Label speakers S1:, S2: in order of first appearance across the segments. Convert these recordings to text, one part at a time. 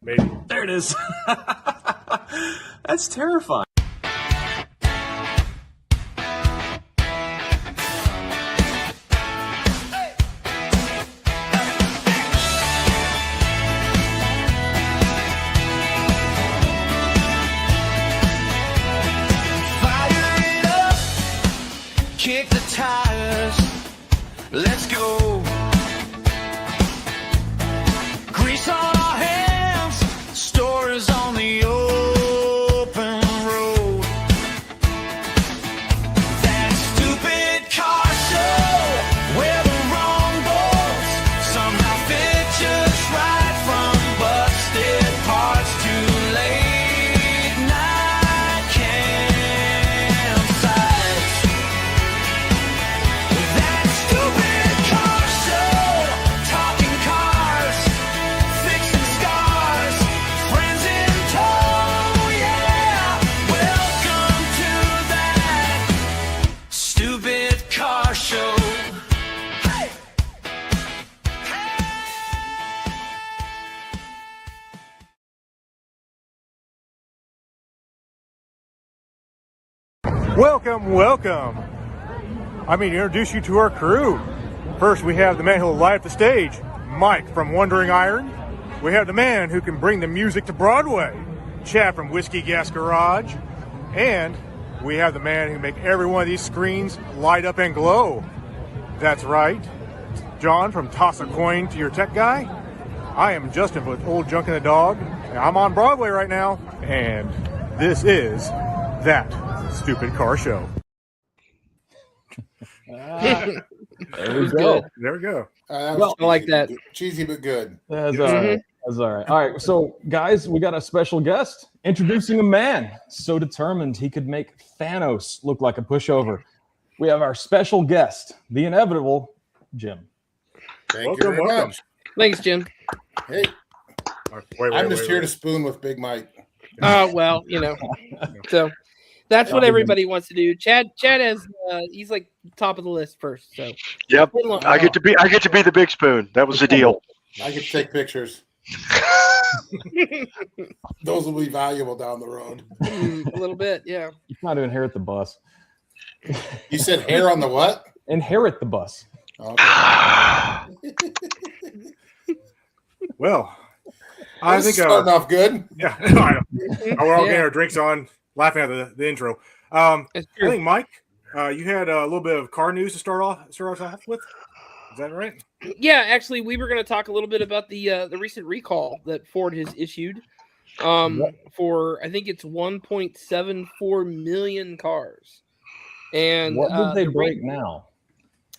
S1: Maybe. There it is. That's terrifying.
S2: Kick the tires, let's go. Grease on our hands, stories on the open road. That stupid car show, where the wrong bolts somehow fit just right, from busted parts to late night campsites. That stupid car show, talking cars, fixing scars, friends in tow, yeah. Welcome to that stupid car show. Hey!
S3: Welcome, welcome. I'm going to introduce you to our crew. First, we have the man who will light up the stage, Mike from Wandering Iron. We have the man who can bring the music to Broadway, Chad from Whiskey Gas Garage. And we have the man who can make every one of these screens light up and glow. That's right, John from Toss a Coin to Your Tech Guy. I am Justin with Old Junk and the Dog. I'm on Broadway right now, and this is That Stupid Car Show.
S4: There we go.
S5: Good.
S3: There we go.
S5: I like that.
S6: Cheesy but good.
S4: That's all right. That's all right. All right. So, guys, we got a special guest introducing a man so determined he could make Thanos look like a pushover. We have our special guest, the inevitable Jim.
S6: Thank you very
S3: welcome.
S6: much.
S5: Thanks, Jim.
S6: Hey, I'm just here to spoon with Big Mike.
S5: Well, so that's what everybody wants to do. Chad has he's like top of the list first. So
S7: Yep, I get to be the big spoon. That was the deal.
S6: I get to take pictures. Those will be valuable down the road.
S5: A little bit, yeah.
S4: You're trying to inherit the bus.
S6: You said hair on the what?
S4: Inherit the bus.
S6: Okay.
S3: Well, I think
S6: starting off good.
S3: Yeah, I know. We're all getting our drinks on, laughing at the intro. I think Mike, you had a little bit of car news to start us off with. Is that right?
S5: Yeah, actually, we were going to talk a little bit about the recent recall that Ford has issued for, I think it's 1.74 million cars. And
S4: what did they break now?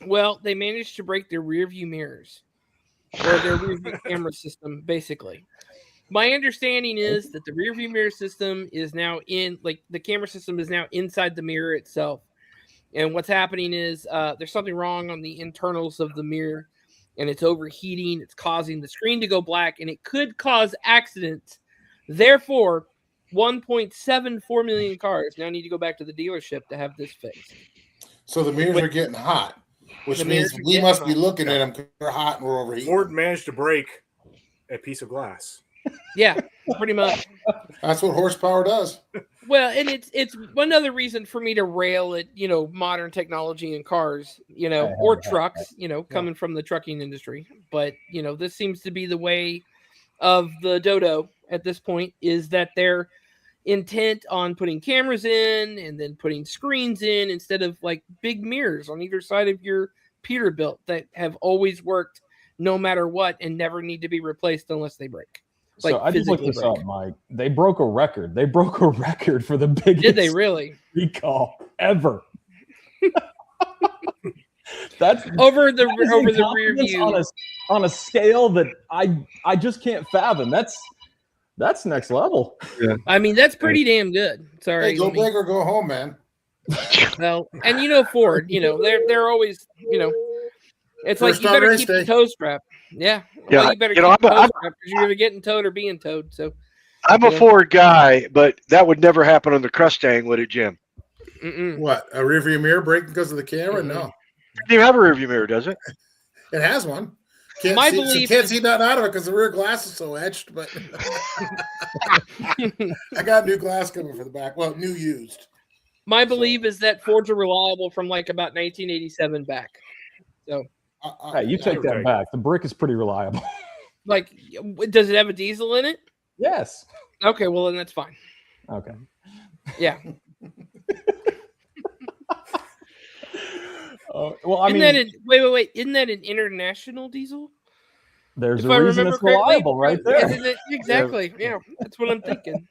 S5: Well, they managed to break their rear view mirrors or their rear view camera system, basically. My understanding is that the rear view mirror system is now the camera system is now inside the mirror itself. And what's happening is there's something wrong on the internals of the mirror, and it's overheating. It's causing the screen to go black, and it could cause accidents. Therefore, 1.74 million cars now need to go back to the dealership to have this fixed.
S6: So the mirrors are getting hot, which means we must be looking at them because they're hot and we're overheating.
S3: Ford managed to break a piece of glass.
S5: Yeah, pretty much.
S6: That's what horsepower does.
S5: Well, and it's one other reason for me to rail at modern technology in cars, or trucks, coming from the trucking industry. But this seems to be the way of the dodo at this point, is that they're intent on putting cameras in and then putting screens in instead of like big mirrors on either side of your Peterbilt that have always worked no matter what and never need to be replaced unless they break.
S4: So I just looked this up, Mike. They broke a record. They broke a record for the biggest
S5: Did they really?
S4: recall ever. That's
S5: over the rear view
S4: on a scale that I just can't fathom. That's next level.
S7: Yeah.
S5: I mean, that's pretty damn good. Sorry.
S6: Hey, go big or go home, man.
S5: Well, and Ford, they're always, it's
S6: First
S5: like you better keep the toe strap. Yeah.
S7: Yeah.
S5: Well, you better keep the toe strap because you're either getting towed or being towed. So
S7: I'm a Ford guy, but that would never happen on the Crustang, would it, Jim?
S6: What? A rearview mirror breaking because of the camera? No.
S7: It doesn't even have a rearview mirror, does it?
S6: It has one. Can't see nothing out of it because the rear glass is so etched. But I got new glass coming for the back. Well, new used.
S5: My belief is that Fords are reliable from like about 1987 back. So,
S4: hey, you take that back. The brick is pretty reliable.
S5: like, does it have a diesel in it?
S4: Yes.
S5: Okay, well then that's fine.
S4: Okay.
S5: Yeah.
S4: Well, I mean,
S5: wait. Isn't that an international diesel?
S4: There's a reason it's reliable right there.
S5: Exactly. Yeah, that's what I'm thinking.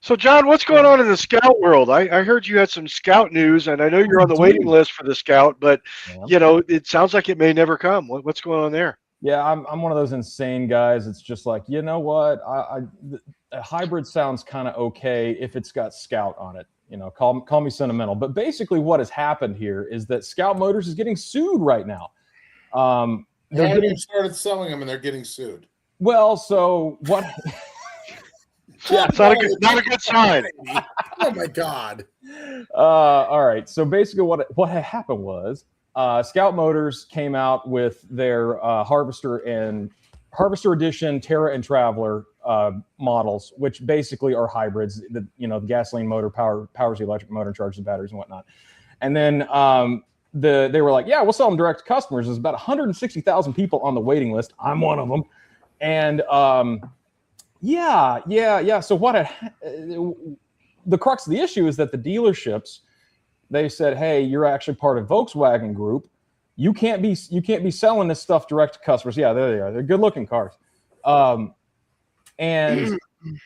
S7: So, John, what's going on in the Scout world? I heard you had some Scout news, and I know you're on the waiting list for the Scout, but it sounds like it may never come. What's going on there?
S4: Yeah, I'm one of those insane guys. It's just like, you know what? A hybrid sounds kind of okay if it's got Scout on it. Call me sentimental, but basically what has happened here is that Scout Motors is getting sued right now.
S6: They haven't started selling them, and they're getting sued.
S4: Well, so what?
S7: Yeah, it's not a good sign.
S6: Oh my God!
S4: All right. So basically, what had happened was Scout Motors came out with their Harvester Edition, Terra, and Traveler models, which basically are hybrids. The gasoline motor powers the electric motor and charges the batteries and whatnot. And then they were like, yeah, we'll sell them direct to customers. There's about 160,000 people on the waiting list. I'm one of them. And yeah. So the crux of the issue is that the dealerships, they said, hey, you're actually part of Volkswagen Group. You can't be selling this stuff direct to customers. Yeah, there they are. They're good looking cars. And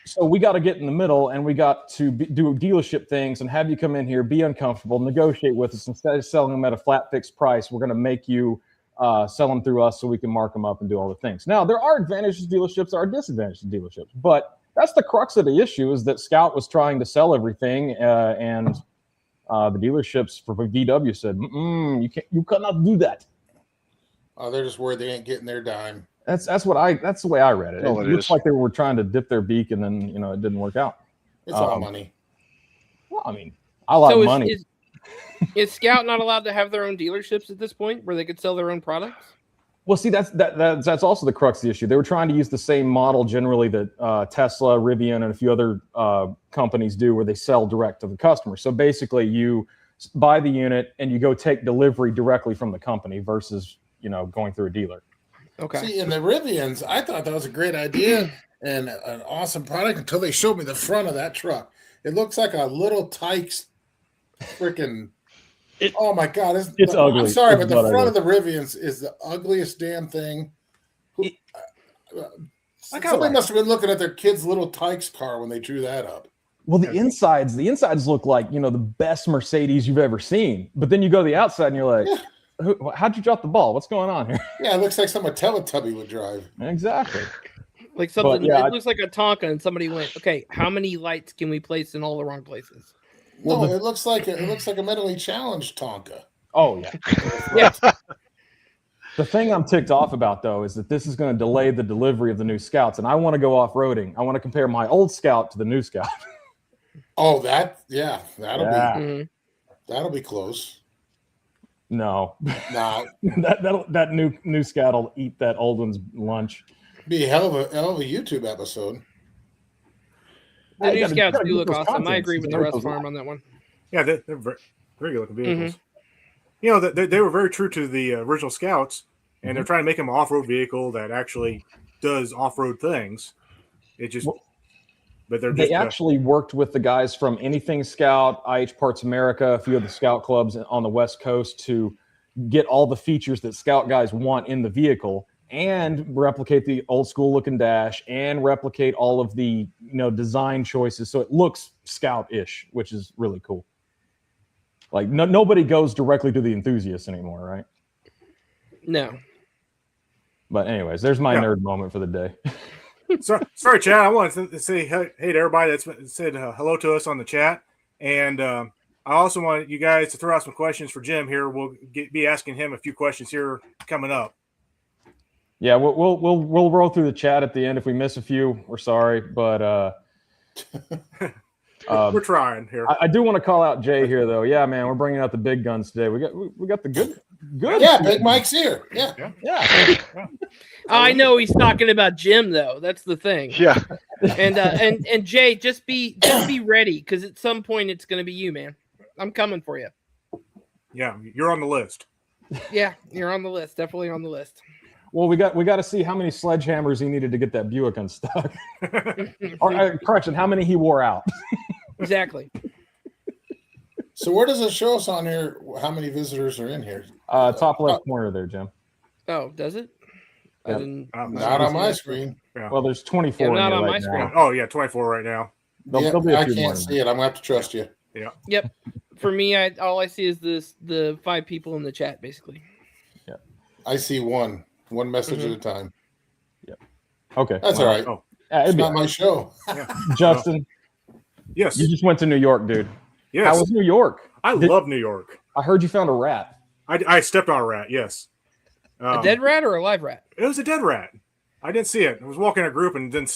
S4: so we got to get in the middle, and we got to do dealership things and have you come in here, be uncomfortable, negotiate with us. Instead of selling them at a flat fixed price, we're going to make you sell them through us so we can mark them up and do all the things. Now, there are advantages to dealerships, there are disadvantages to dealerships, but that's the crux of the issue, is that Scout was trying to sell everything, and the dealerships for VW said, you cannot do that.
S6: Oh, they're just worried they ain't getting their dime.
S4: That's the way I read it. It looks like they were trying to dip their beak, and then it didn't work out.
S6: It's all money.
S4: Well, I mean, I like money.
S5: Is Scout not allowed to have their own dealerships at this point, where they could sell their own products?
S4: Well, see, that's also the crux of the issue. They were trying to use the same model generally that Tesla, Rivian, and a few other companies do, where they sell direct to the customer. So basically, you buy the unit and you go take delivery directly from the company versus going through a dealer.
S5: Okay.
S6: See, in the Rivians, I thought that was a great idea and an awesome product until they showed me the front of that truck. It looks like a little Tykes freaking. Oh my God!
S4: It's ugly.
S6: I'm sorry, but the front of the Rivians is the ugliest damn thing. Somebody must have been looking at their kid's little Tykes car when they drew that up.
S4: Well, the insides look like the best Mercedes you've ever seen. But then you go to the outside and you're like, how'd you drop the ball? What's going on here?
S6: Yeah, it looks like some Teletubby would drive.
S4: Exactly.
S5: Like something. It looks like a Tonka, and somebody went, okay, how many lights can we place in all the wrong places?
S6: No, it looks like a mentally challenged Tonka.
S4: Oh yeah.
S5: Yes.
S4: The thing I'm ticked off about though is that this is going to delay the delivery of the new Scouts, and I want to go off-roading. I want to compare my old Scout to the new Scout.
S6: Oh, that'll be close.
S4: No.
S6: No.
S4: that new Scout will eat that old one's lunch.
S6: Be a hell of a YouTube episode.
S5: The new Scouts do look awesome. I agree with the Russ Farm on that one.
S3: Yeah, they're very, very good looking vehicles. Mm-hmm. They were very true to the original Scouts, and they're trying to make them an off-road vehicle that actually does off-road things. They
S4: actually worked with the guys from Anything Scout, IH Parts America, a few of the Scout clubs on the West Coast to get all the features that Scout guys want in the vehicle, and replicate the old school looking dash, and replicate all of the design choices so it looks Scout-ish, which is really cool. Like nobody goes directly to the enthusiasts anymore, right?
S5: No.
S3: But
S4: anyways, there's my nerd moment for the day.
S3: Sorry, Chad. I wanted to say hey to everybody that's said hello to us on the chat, and I also want you guys to throw out some questions for Jim here. We'll be asking him a few questions here coming up.
S4: Yeah, we'll roll through the chat at the end. If we miss a few, we're sorry, but
S3: we're trying here.
S4: I do want to call out Jay here, though. Yeah, man, we're bringing out the big guns today. We got the Good.
S6: Yeah, Big Mike's here. Yeah.
S4: Yeah.
S5: I know he's talking about Jim though. That's the thing.
S7: Yeah.
S5: And Jay, just be ready because at some point it's going to be you, man. I'm coming for you.
S3: Yeah, you're on the list.
S5: Yeah, you're on the list. Definitely on the list.
S4: Well, we got to see how many sledgehammers he needed to get that Buick unstuck. Or correction, how many he wore out.
S5: Exactly.
S6: So where does it show us on here how many visitors are in here?
S4: Top left corner there, Jim.
S5: Oh, does it? I
S4: Yeah.
S5: didn't.
S6: Not on my screen.
S3: Yeah.
S4: Well, there's 24
S5: Yeah,
S4: in
S5: not
S4: here
S5: on
S4: right
S5: my
S4: now.
S5: screen.
S3: Oh yeah, 24 right now.
S4: There'll be a
S6: I
S4: few more
S6: can't
S4: in
S6: see it. I'm gonna have to trust you.
S3: Yeah.
S5: Yep. For me, all I see is the 5 people in the chat, basically.
S6: I see one message at a time.
S4: Okay.
S6: That's all right.
S3: Oh,
S6: It's
S4: It'd be
S6: not my show.
S4: Justin,
S3: yes.
S4: you just went to New York, dude.
S3: Yes.
S4: How was New York?
S3: I love New York.
S4: I heard you found a rat.
S3: I stepped on a rat. Yes.
S5: A dead rat or a live rat?
S3: It was a dead rat. I didn't see it. I was walking in a group and then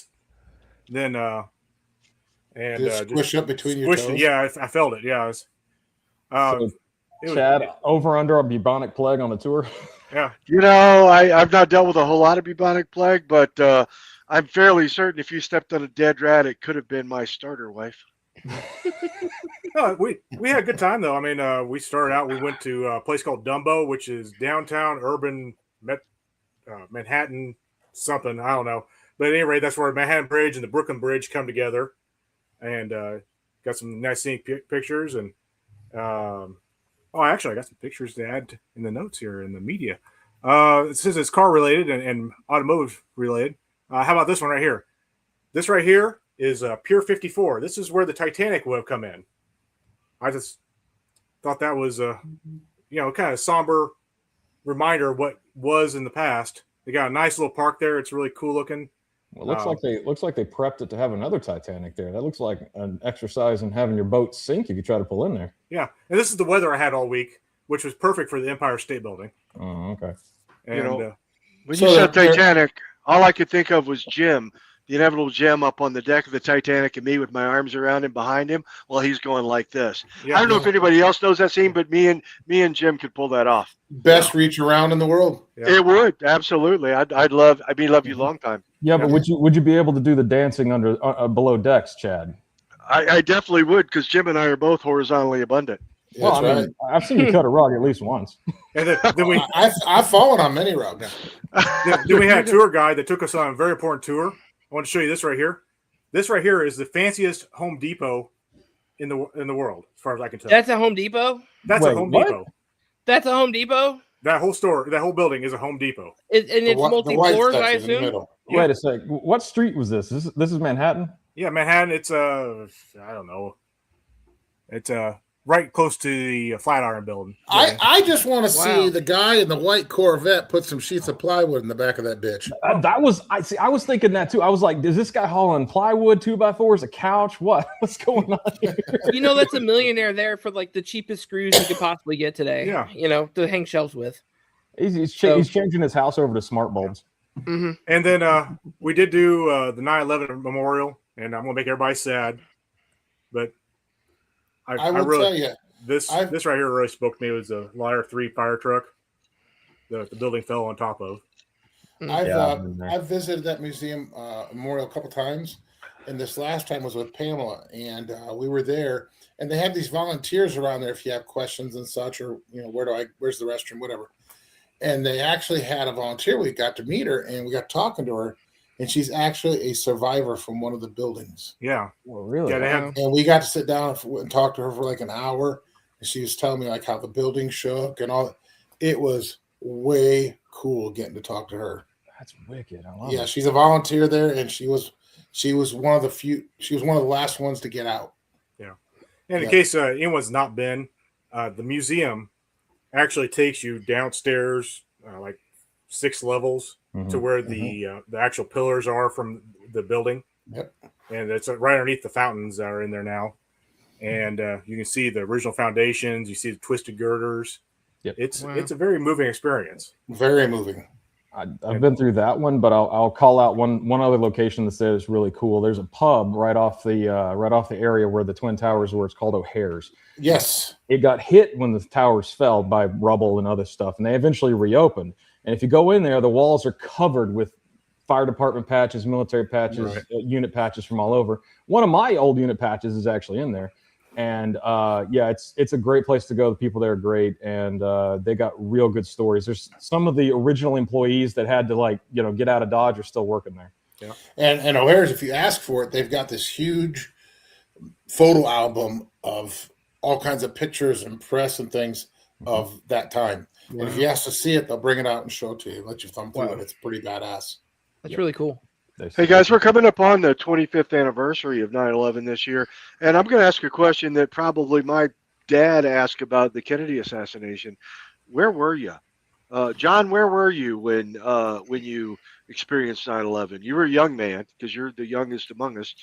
S6: Just squish up between your
S3: squished it.
S6: toes.
S3: Yeah, I felt it. Yeah.
S4: So,
S3: It was-
S4: Chad, over under a bubonic plague on the tour.
S3: yeah.
S7: You know, I've not dealt with a whole lot of bubonic plague, but I'm fairly certain if you stepped on a dead rat, it could have been my starter wife.
S3: No, we had a good time though. I mean, we started out. We went to a place called Dumbo, which is downtown urban Manhattan something. I don't know, but at any rate, that's where Manhattan Bridge and the Brooklyn Bridge come together, and got some nice scenic pictures. And actually, I got some pictures to add in the notes here in the media. Since it's car related and automotive related, how about this one right here? This right here is Pier 54. This is where the Titanic would have come in. I just thought that was kind of somber reminder of what was in the past. They got a nice little park there. It's really cool looking.
S4: Well, it looks like they prepped it to have another Titanic there. That looks like an exercise in having your boat sink if you try to pull in there.
S3: Yeah, and this is the weather I had all week, which was perfect for the Empire State Building.
S4: Oh, okay.
S3: And
S7: When
S6: So
S7: you said
S6: they're-
S7: Titanic, all I could think of was Jim, the inevitable Jim up on the deck of the Titanic, and me with my arms around him behind him while he's going like this.
S3: yeah,
S7: I don't know if anybody else knows that scene, but me and Jim could pull that off.
S6: Best reach around in the world.
S3: Yeah.
S7: It would absolutely. I'd love you long time.
S4: Yeah, but would you be able to do the dancing under below decks, Chad?
S7: I definitely would because Jim and I are both horizontally abundant.
S6: Yeah, that's right.
S4: I've seen you cut a rug at least once.
S3: And then we
S6: I've fallen on many rugs.
S3: then we had a tour guide that took us on a very important tour. I want to show you this right here. This right here is the fanciest Home Depot in the world, as far as I can tell.
S5: That's a Home Depot.
S3: That's
S4: Wait,
S3: a Home
S4: what?
S3: Depot.
S5: That's a Home Depot.
S3: That whole store, that whole building is a Home Depot.
S5: And it's
S6: The white
S5: multi-floors, I
S6: section in the
S5: assume.
S6: middle.
S3: Yeah.
S4: Wait a sec. What street was this? This is Manhattan?
S3: Yeah, Manhattan. It's I don't know. It's right close to the Flatiron Building.
S6: I just want to see
S5: Wow.
S6: the guy in the white Corvette put some sheets of plywood in the back of that bitch.
S4: I was thinking that too. I was like, is this guy hauling plywood, 2x4s, a couch? What's going on here?
S5: You know, that's a millionaire there for like the cheapest screws you could possibly get today.
S3: Yeah.
S5: You know, to hang shelves with.
S4: He's changing his house over to smart bulbs.
S5: Mm-hmm.
S3: And then we did do the 9/11 memorial, and I'm gonna make everybody sad, but
S6: I will
S3: really
S6: tell you,
S3: this right here really spoke to me. It was a Liar 3 fire truck that the building fell on top of.
S6: I've visited that museum memorial a couple times, and this last time was with Pamela, and we were there, and they have these volunteers around there if you have questions and such, or where's the restroom, whatever. And they actually had a volunteer. We got to meet her, and we got talking to her, and she's actually a survivor from one of the buildings.
S3: Yeah,
S4: Well, really?
S3: yeah, they had
S6: And we got to sit down and talk to her for like an hour, and she was telling me like how the building shook and all. It was way cool getting to talk to her.
S4: That's wicked. I love
S6: Yeah,
S4: it.
S6: she's a volunteer there, and she was one of the few. She was one of the last ones to get out.
S3: And in
S6: Yeah.
S3: case anyone's not been, the museum actually takes you downstairs like 6 levels
S4: Mhm.
S3: to where the actual pillars are from the building.
S6: Yep.
S3: And it's right underneath the fountains that are in there now. And you can see the original foundations. You see the twisted girders.
S4: Yep.
S3: It's
S5: Wow.
S3: it's a very moving experience.
S6: Very moving.
S4: I've been through that one, but I'll call out one other location that says really cool. There's a pub right off the area where the Twin Towers were. It's called O'Hare's.
S6: Yes.
S4: It got hit when the towers fell by rubble and other stuff, and they eventually reopened. And if you go in there, the walls are covered with fire department patches, military patches, unit patches from all over. One of my old unit patches is actually in there. And it's a great place to go. The people there are great, and they got real good stories. There's some of the original employees that had to get out of Dodge are still working there.
S6: Yeah, and O'Hare's, if you ask for it, they've got this huge photo album of all kinds of pictures and press and things of that time. Wow. And if you ask to see it, they'll bring it out and show it to you. Let you thumb through it. It's pretty badass.
S5: That's really cool.
S7: Hey guys, we're coming up on the 25th anniversary of 9/11 this year, and I'm going to ask a question that probably my dad asked about the Kennedy assassination. Where were you, John? Where were you when you experienced 9/11? You were a young man because you're the youngest among us.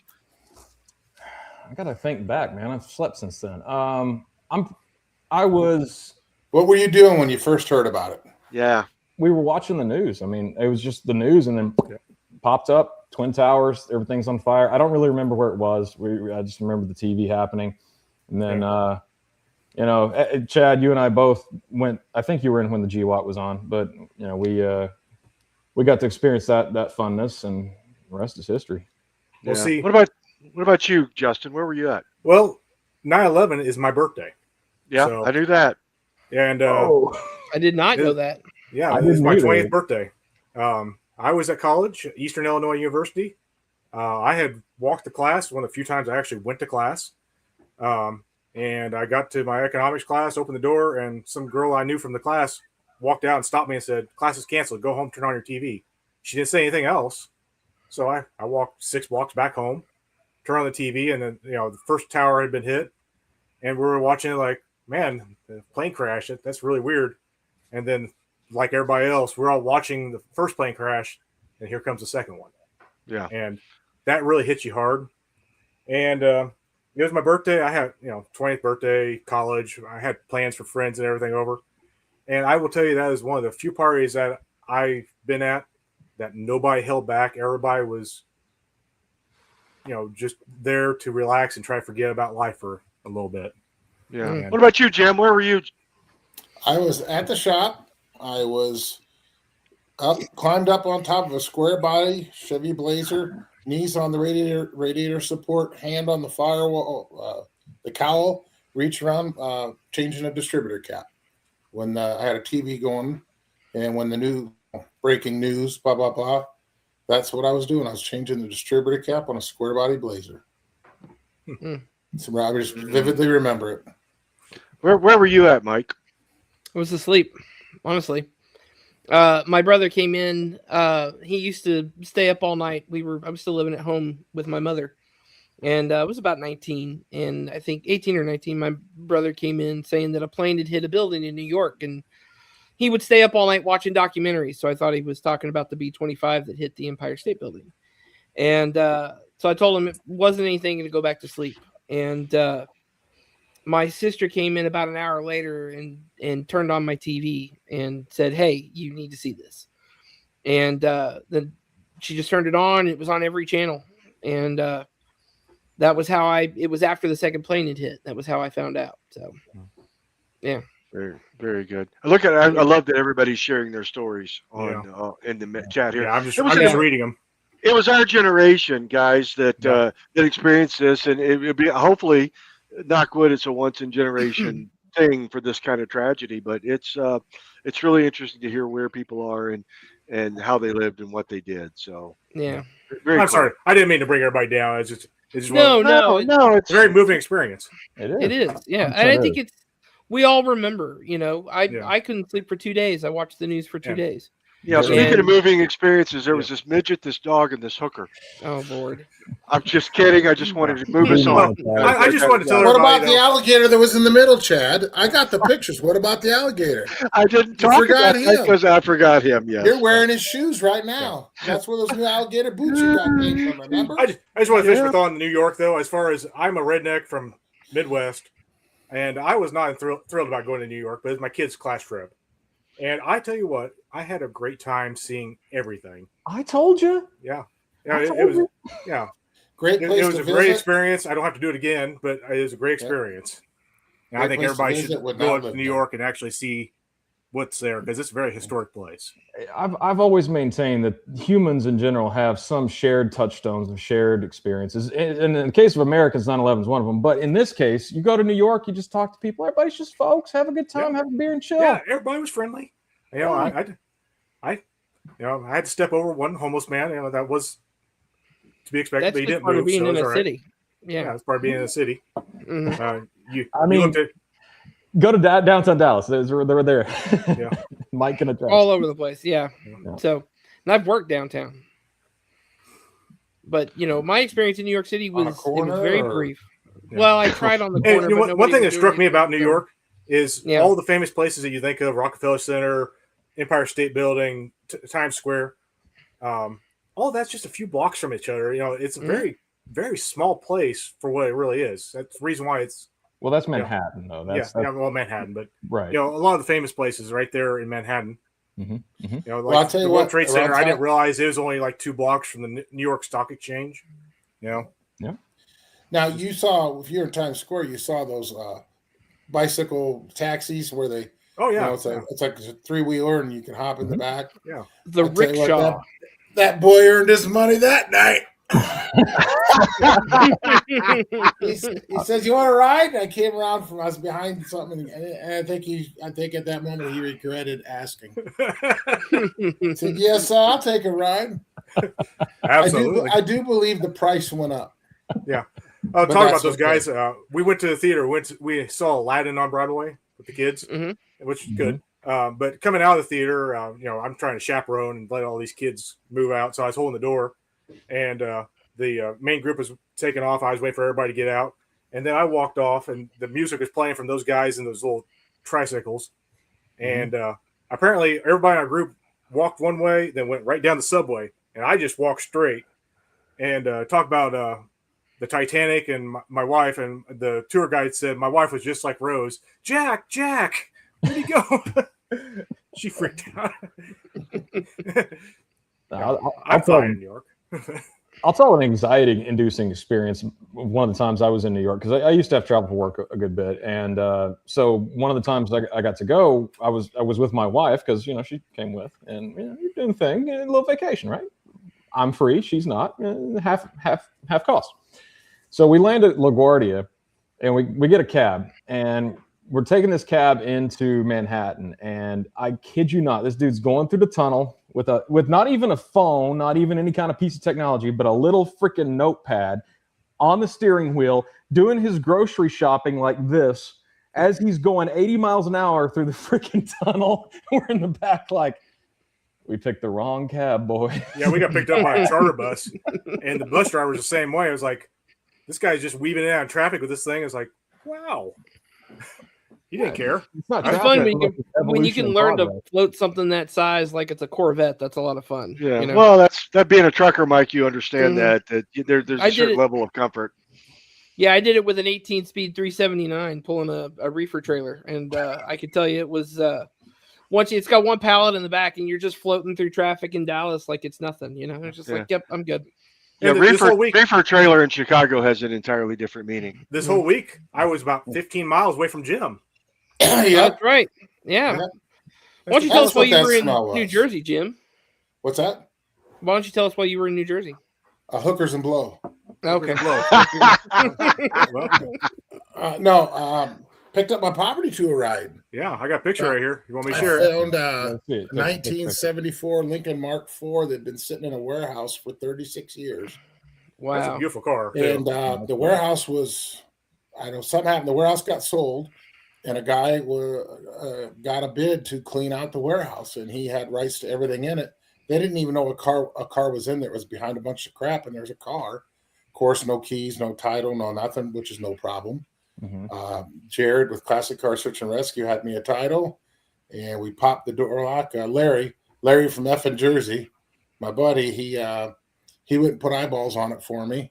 S4: I got to think back, man. I've slept since then. I was.
S6: What were you doing when you first heard about it?
S7: Yeah,
S4: we were watching the news. I mean, it was just the news, and then. Popped up, Twin Towers, everything's on fire. I don't really remember where it was. I just remember the TV happening. And then, Chad, you and I both went, I think you were in when the GWAT was on, but, we got to experience that funness, and the rest is history.
S1: We'll see.
S7: What about you, Justin? Where were you at?
S1: Well, 9/11 is my birthday.
S7: Yeah, so, I knew that.
S1: And
S5: I did not know that.
S1: Yeah, it was my 20th birthday. I was at college, Eastern Illinois University. I had walked to class one of the few times I actually went to class. And I got to my economics class, opened the door, and some girl I knew from the class walked out and stopped me and said, "Class is canceled. Go home, turn on your TV." She didn't say anything else. So I walked 6 blocks back home, turned on the TV, and then, the first tower had been hit. And we were watching it like, man, the plane crash. That's really weird. And then, like everybody else, we're all watching the first plane crash, and here comes the second one.
S7: Yeah.
S1: And that really hits you hard. And it was my birthday. I had, 20th birthday, college. I had plans for friends and everything over. And I will tell you that is one of the few parties that I've been at that nobody held back. Everybody was, just there to relax and try to forget about life for a little bit.
S7: Yeah. And what about you, Jim? Where were you?
S6: I was at the shop. I was climbed up on top of a square body Chevy Blazer, knees on the radiator support, hand on the firewall, the cowl, reach around, changing a distributor cap. When I had a TV going, and when the new breaking news, blah, blah, blah, that's what I was doing. I was changing the distributor cap on a square body Blazer. So I just vividly remember it.
S7: Where were you at, Mike?
S5: I was asleep. Honestly, my brother came in. He used to stay up all night. I was still living at home with my mother, and I was about 19, and I think 18 or 19. My brother came in saying that a plane had hit a building in New York, and he would stay up all night watching documentaries. So I thought he was talking about the B-25 that hit the Empire State Building, and so I told him it wasn't anything to go back to sleep. And my sister came in about an hour later and turned on my TV and said, "Hey, you need to see this." And then she just turned it on. It was on every channel. And that was how it was after the second plane had hit. That was how I found out. So, yeah.
S7: Very, very good. I love that everybody's sharing their stories in the chat here.
S1: Yeah, I'm just reading them.
S7: It was our generation, guys, that experienced this, and it would be hopefully, knock wood, it's a once in generation thing for this kind of tragedy. But it's really interesting to hear where people are and how they lived and what they did. So
S5: yeah,
S1: I'm sorry, I didn't mean to bring everybody down. It's just
S5: no,
S1: it's a very moving experience.
S5: It is, yeah, and I think we all remember. I couldn't sleep for 2 days. I watched the news for 2 days.
S7: Yeah, speaking of moving experiences, there was this midget, this dog, and this hooker.
S5: Oh, Lord.
S7: I'm just kidding. I just wanted to move us on.
S1: I just wanted to tell
S6: What
S1: everybody.
S6: About the alligator that was in the middle, Chad? I got the pictures. What about the alligator?
S7: I didn't talk about him because I forgot him. Yes.
S6: You're wearing his shoes right now. That's where those new alligator boots you got came from, remember?
S1: I just want to finish with on New York, though. As far as I'm a redneck from Midwest, and I was not thrilled about going to New York, but it's my kid's class trip. And I tell you what, I had a great time seeing everything.
S4: I told you.
S1: Yeah,
S4: I
S1: it
S4: told
S1: was.
S4: you.
S1: Yeah,
S6: Great
S1: it
S6: place
S1: was
S6: to
S1: a
S6: visit.
S1: great experience. I don't have to do it again, but it was a great experience. And I
S6: Great
S1: think
S6: place to
S1: everybody
S6: visit,
S1: should
S6: would
S1: go
S6: not
S1: up to
S6: live
S1: New
S6: there.
S1: York and actually see what's there because it's a very historic place.
S4: I've always maintained that humans in general have some shared touchstones of shared experiences. And in the case of Americans, 9/11 is one of them. But in this case, you go to New York, you just talk to people. Everybody's just folks. Have a good time, have a beer and chill.
S1: Yeah, everybody was friendly. You know, I had to step over one homeless man. You know, that was to be expected.
S5: That's
S1: But he
S5: just
S1: didn't
S5: part of
S1: move,
S5: being
S1: so
S5: in
S1: it's
S5: a
S1: all right.
S5: city. Yeah,
S1: it's part of being in a city.
S5: Mhm.
S1: You
S4: mean,
S1: looked at
S4: go to downtown Dallas. They were there.
S1: Yeah.
S4: Mike can attest.
S5: all over the place. Yeah.
S4: Yeah.
S5: So, and I've worked downtown, but my experience in New York City was very brief.
S1: Yeah.
S5: Well, I tried on the corner.
S1: And
S5: but
S1: one thing that
S5: was
S1: struck
S5: doing
S1: me
S5: it,
S1: about New
S5: so-
S1: York is
S5: Yeah.
S1: all the famous places that you think of: Rockefeller Center, Empire State Building, Times Square. All that's just a few blocks from each other. You know, it's a very, very small place for what it really is. That's the reason why it's.
S4: Well, that's Manhattan, though. That's
S1: Manhattan, but
S4: right.
S1: You know, a lot of the famous places right there in Manhattan.
S4: Mm-hmm. Mm-hmm.
S1: You know, like
S6: Well, I'll tell you
S1: the World
S6: what,
S1: Trade Center.
S6: around
S1: I didn't realize it was only like 2 blocks from the New York Stock Exchange. You know.
S4: Yeah.
S6: Now you saw, if you're in Times Square, you saw those bicycle taxis where they.
S1: Oh yeah.
S6: It's like a 3-wheeler and you can hop in the back.
S1: Yeah.
S5: The
S6: I'll tell you what,
S5: rickshaw.
S6: that boy earned his money that night. he says, "You want to ride?" And I came around from I was behind something, and I think at that moment he regretted asking. He said, "Yes, I'll take a ride."
S1: Absolutely.
S6: I do believe the price went up.
S1: Yeah.
S6: But
S1: Talk about
S6: that's
S1: those
S6: okay.
S1: guys. We went to the theater. We saw Aladdin on Broadway with the kids, which is good. But coming out of the theater, I'm trying to chaperone and let all these kids move out. So I was holding the door, and the main group was taking off. I was waiting for everybody to get out, and then I walked off, and the music was playing from those guys in those little tricycles. And apparently, everybody in our group walked one way, then went right down the subway, and I just walked straight. And talk about the Titanic and my wife, and the tour guide said my wife was just like Rose. Jack, where'd he go? She freaked out. I'm fine in New York.
S4: I'll tell an anxiety-inducing experience. One of the times I was in New York, because I used to have to travel for work a good bit, and so one of the times I got to go, I was with my wife because she came with, and you're doing the thing, a little vacation, right? I'm free, she's not, half cost. So we land at LaGuardia, and we get a cab, and we're taking this cab into Manhattan, and I kid you not, this dude's going through the tunnel with not even a phone, not even any kind of piece of technology, but a little freaking notepad on the steering wheel, doing his grocery shopping like this as he's going 80 miles an hour through the freaking tunnel. We're in the back like, we picked the wrong cab, boy.
S1: Yeah, we got picked up by a charter bus, and the bus driver was the same way. I was like, this guy's just weaving in and out of traffic with this thing. It's like, wow. He didn't care.
S4: It's not
S5: It's fun when you can learn to float something that size like it's a Corvette. That's a lot of fun.
S7: Yeah. Well, that being a trucker, Mike, you understand that there's a certain level of comfort.
S5: Yeah, I did it with an 18-speed 379 pulling a reefer trailer, and I could tell you it was it's got one pallet in the back, and you're just floating through traffic in Dallas like it's nothing. It's just like, yep, I'm good.
S7: Yeah, reefer trailer in Chicago has an entirely different meaning.
S1: This whole week, I was about 15 miles away from Jim.
S6: Yeah,
S5: that's right. Yeah. Why don't you tell us why you were in New Jersey, Jim?
S6: What's that?
S5: Why don't you tell us why you were in New Jersey?
S6: Hookers and blow.
S5: Okay.
S6: Picked up my property to a ride.
S1: Yeah, I got a picture right here. You want me to share
S6: it? I found a 1974 Lincoln Mark IV that had been sitting in a warehouse for 36 years.
S5: Wow.
S1: That's a beautiful car.
S6: And the warehouse was, something happened. The warehouse got sold, and a guy got a bid to clean out the warehouse, and he had rights to everything in it. They didn't even know a car was in there. It was behind a bunch of crap, and there's a car. Of course, no keys, no title, no nothing, which is no problem.
S4: Mm-hmm.
S6: Jared with Classic Car Search and Rescue had me a title, and we popped the door lock. Larry from Effin Jersey, my buddy, he went and put eyeballs on it for me.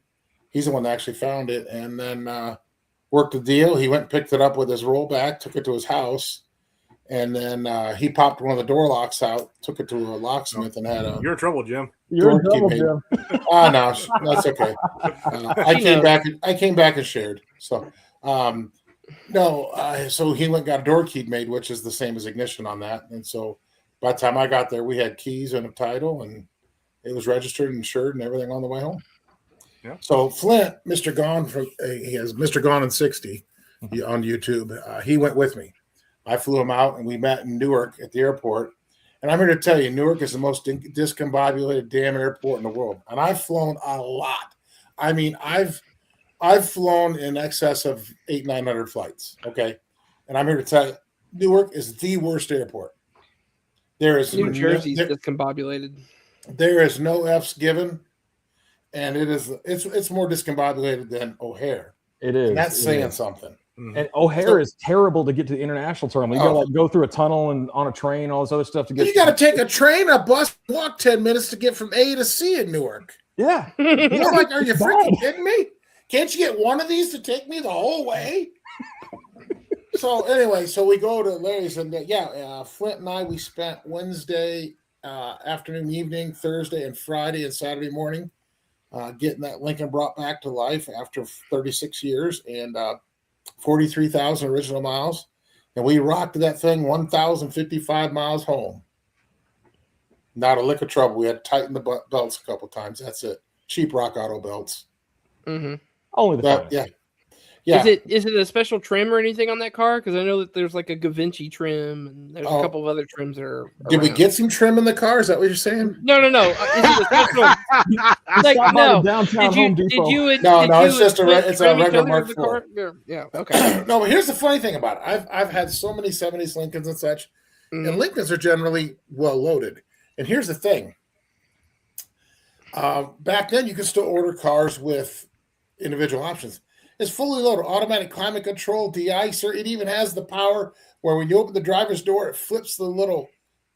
S6: He's the one that actually found it, and then worked the deal. He went and picked it up with his rollback, took it to his house, And then he popped one of the door locks out, took it to a locksmith, and had a.
S1: You're in trouble, Jim.
S4: You're in trouble, Jim.
S6: Oh no, that's okay. I came back and shared. So, so he went and got a door key made, which is the same as ignition on that. And so, by the time I got there, we had keys and a title, and it was registered and insured and everything on the way home.
S1: Yeah.
S6: So Flint, Mr. Gone, he has Mr. Gone in 60 on YouTube. He went with me. I flew him out, and we met in Newark at the airport. And I'm here to tell you, Newark is the most discombobulated damn airport in the world. And I've flown a lot. I mean, I've flown in excess of 800-900 flights. Okay, and I'm here to tell you, Newark is the worst airport. There is
S5: New Jersey's discombobulated.
S6: There is no F's given, and it's more discombobulated than O'Hare.
S4: It is.
S6: And that's saying something.
S4: And O'Hare is terrible to get to the international terminal. You got to go through a tunnel and on a train, all this other stuff to get.
S6: You got to take a train, a bus, walk 10 minutes to get from A to C in Newark.
S4: Yeah.
S6: I'm like, are you freaking kidding me? Can't you get one of these to take me the whole way? So anyway, so we go to Larry's, and Flint and I, we spent Wednesday afternoon, evening, Thursday, and Friday and Saturday morning getting that Lincoln brought back to life after 36 years and 43,000 original miles. And we rocked that thing 1,055 miles home. Not a lick of trouble. We had to tighten the belts a couple times. That's it. Cheap Rock Auto belts.
S5: Mm-hmm.
S4: Only the
S6: Yeah.
S5: Is it a special trim or anything on that car? Because I know that there's like a Gavinci trim, and there's a couple of other trims that are.
S6: Did we get some trim in the car? Is that what you're saying?
S5: No. Is it a special?
S4: Downtown Home Depot.
S6: It's just a regular Mark IV.
S5: Yeah. Okay.
S6: No, but here's the funny thing about it. I've had so many 70s Lincolns and such, and Lincolns are generally well loaded. And here's the thing. Back then, you could still order cars with individual options. It's fully loaded, automatic climate control, de-icer. It even has the power where when you open the driver's door, it flips you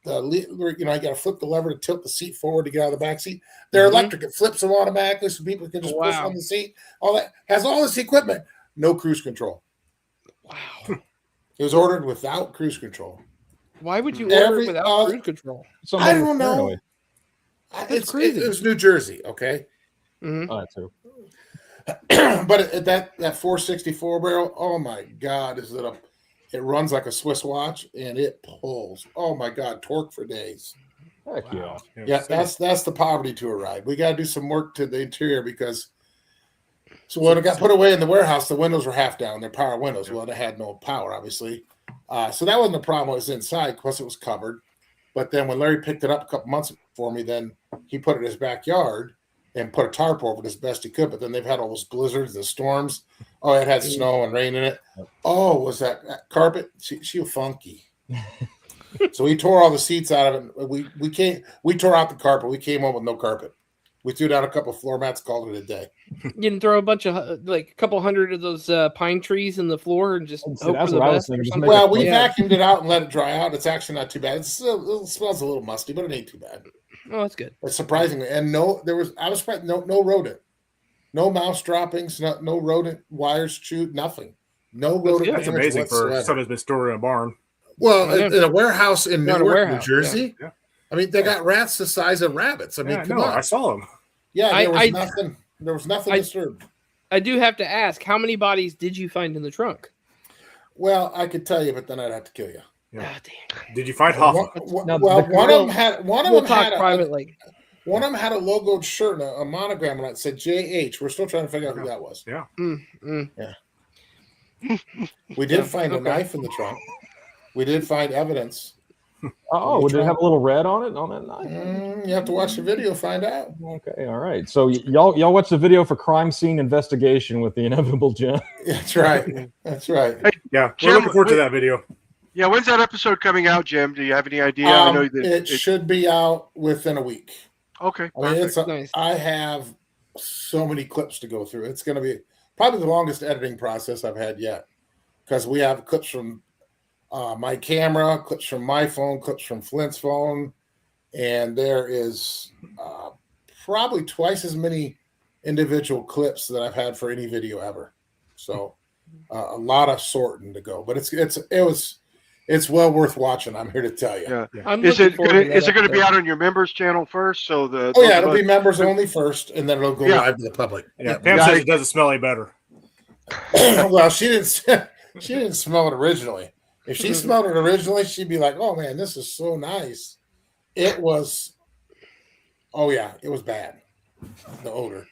S6: got to flip the lever to tilt the seat forward to get out of the back seat. They're electric. It flips them automatically so people can just push on the seat. All that has all this equipment. No cruise control.
S5: Wow.
S6: It was ordered without cruise control.
S5: Why would you order it without cruise control?
S6: I don't know. It's crazy. It was New Jersey, okay?
S5: Mm-hmm.
S4: All right, too.
S6: But that 464 barrel, oh my God, it runs like a Swiss watch and it pulls. Oh my God, torque for days.
S4: Heck yeah.
S6: Yeah, that's the poverty tour ride. We got to do some work to the interior because when it got put away in the warehouse, the windows were half down. They're power windows. Well, they had no power, obviously. So that wasn't the problem. It was inside because it was covered. But then when Larry picked it up a couple months for me, then he put it in his backyard and put a tarp over it as best he could. But then they've had all those blizzards and storms. Oh, it had snow and rain in it. Oh, was that carpet? She was funky. So we tore all the seats out of it. We tore out the carpet. We came home with no carpet. We threw down a couple of floor mats, called it a day.
S5: You didn't throw a bunch of a couple hundred of those pine trees in the floor and just hope for the best.
S6: Well, we vacuumed it out and let it dry out. It's actually not too bad. It smells a little musty, but it ain't too bad.
S5: Oh, that's good.
S6: It's surprisingly, and I was surprised. No rodent, no mouse droppings, no rodent wires chewed, nothing. No rodent.
S1: That's amazing for something that's been stored in a barn.
S6: Well, in a warehouse in Newark, New Jersey. Yeah. I mean, they got rats the size of rabbits. I mean, come on.
S1: I saw them.
S6: Yeah, there was nothing disturbed.
S5: I do have to ask, how many bodies did you find in the trunk?
S6: Well, I could tell you, but then I'd have to kill you.
S1: Yeah.
S5: Oh, damn.
S1: Did you find Hoffman?
S6: One of them had a logoed shirt and a monogram on it that said JH. We're still trying to figure out who that was.
S1: Yeah.
S6: Yeah. We did find a knife in the trunk. We did find evidence.
S4: Oh, did it have a little red on it on that knife?
S6: You have to watch the video, find out.
S4: Okay, all right. So y'all watch the video for crime scene investigation with the inevitable Jim.
S6: That's right. That's right.
S1: Hey, yeah, we're looking forward to that video.
S7: Yeah, when's that episode coming out, Jim? Do you have any idea?
S6: I know that it should be out within a week.
S7: Okay.
S6: I mean, nice. I have so many clips to go through. It's going to be probably the longest editing process I've had yet because we have clips from my camera, clips from my phone, clips from Flint's phone, and there is probably twice as many individual clips that I've had for any video ever. So a lot of sorting to go, but it It's well worth watching. I'm here to tell you.
S7: Yeah.
S5: I'm
S7: Is
S5: looking
S7: it
S5: forward to that
S7: is it going to be
S5: episode.
S7: out on your members channel first? So the
S6: Oh yeah, it'll be members only first, and then it'll go
S7: Yeah.
S6: live to the public.
S1: Yeah, Pam says it doesn't smell any better.
S6: Well, she didn't smell it originally. If she smelled it originally, she'd be like, "Oh man, this is so nice." It was. Oh yeah, it was bad. The odor.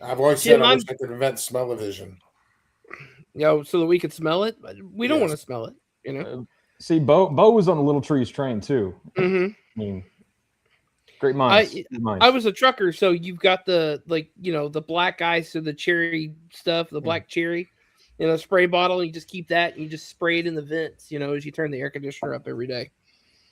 S6: I've always said
S5: Jim,
S6: I wish I could invent smell-o-vision.
S5: So that we could smell it. But we don't
S6: Yes.
S5: want to smell it, you know.
S4: See, Bo was on the Little Trees train too.
S5: Mm-hmm.
S4: I mean, great minds. Great minds.
S5: I was a trucker, so you've got the the black ice or the cherry stuff, the black cherry, spray bottle. And you just keep that, and you just spray it in the vents, as you turn the air conditioner up every day.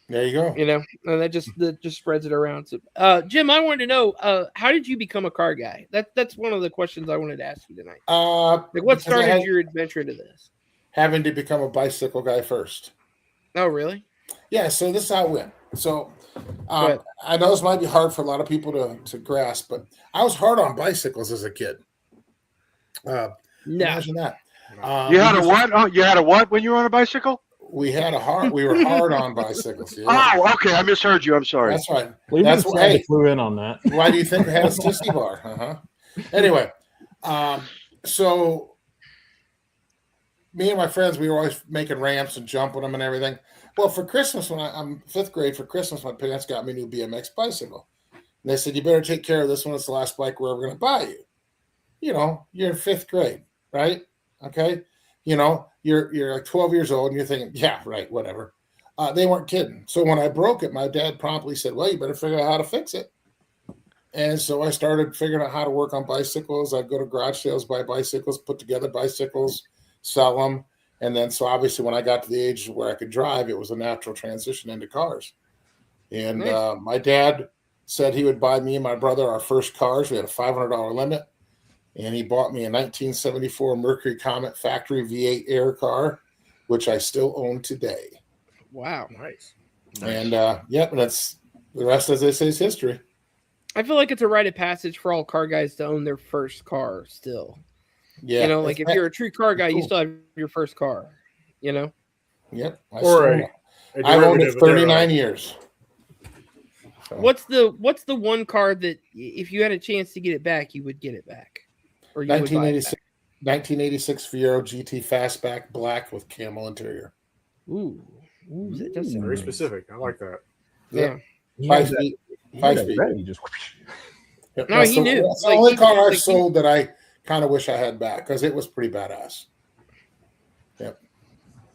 S6: There you go.
S5: And that just spreads it around. So, Jim, I wanted to know, how did you become a car guy? That's one of the questions I wanted to ask you tonight. Like, what started your adventure into this?
S6: Having to become a bicycle guy first.
S5: Oh, really?
S6: Yeah. So this is how it went. So I know this might be hard for a lot of people to grasp, but I was hard on bicycles as a kid. Imagine that.
S7: You had a what? Oh, you had a what when you were on a bicycle?
S6: We were hard on bicycles. Yeah.
S7: Oh, okay. I misheard you. I'm sorry.
S6: That's right.
S4: Well,
S6: That's why
S4: I flew in on that.
S6: Why do you think I had a sissy bar? Anyway, so me and my friends, we were always making ramps and jumping them and everything. Well, for Christmas, when I'm fifth grade, for Christmas, my parents got me a new BMX bicycle. And they said, "You better take care of this one. It's the last bike we're ever going to buy you." You're in fifth grade, right? Okay. You're like 12 years old and you're thinking, yeah, right, whatever. They weren't kidding. So when I broke it, my dad promptly said, "Well, you better figure out how to fix it." And so I started figuring out how to work on bicycles. I'd go to garage sales, buy bicycles, put together bicycles, sell them. And then, so obviously when I got to the age where I could drive, it was a natural transition into cars. And my dad said he would buy me and my brother our first cars. We had a $500 limit. And he bought me a 1974 Mercury Comet factory V8 air car, which I still own today.
S5: Wow.
S1: Nice.
S6: And and that's the rest, as they say, is history.
S5: I feel like it's a rite of passage for all car guys to own their first car still.
S6: Yeah.
S5: Like if you're a true car guy, you still have your first car,
S6: Yep.
S1: I've
S6: owned it 39 years. So.
S5: What's the one car that if you had a chance to get it back, you would get it back? Or you
S6: 1986 Fiero GT Fastback black with camel interior.
S5: Ooh, that does sound
S1: very
S5: nice.
S1: specific. I like that.
S5: Yeah.
S6: 5 speed. 5 speed.
S4: You just
S6: Yep.
S5: No, he knew.
S6: That's the only car I sold that I kind of wish I had back because it was pretty badass. Yep.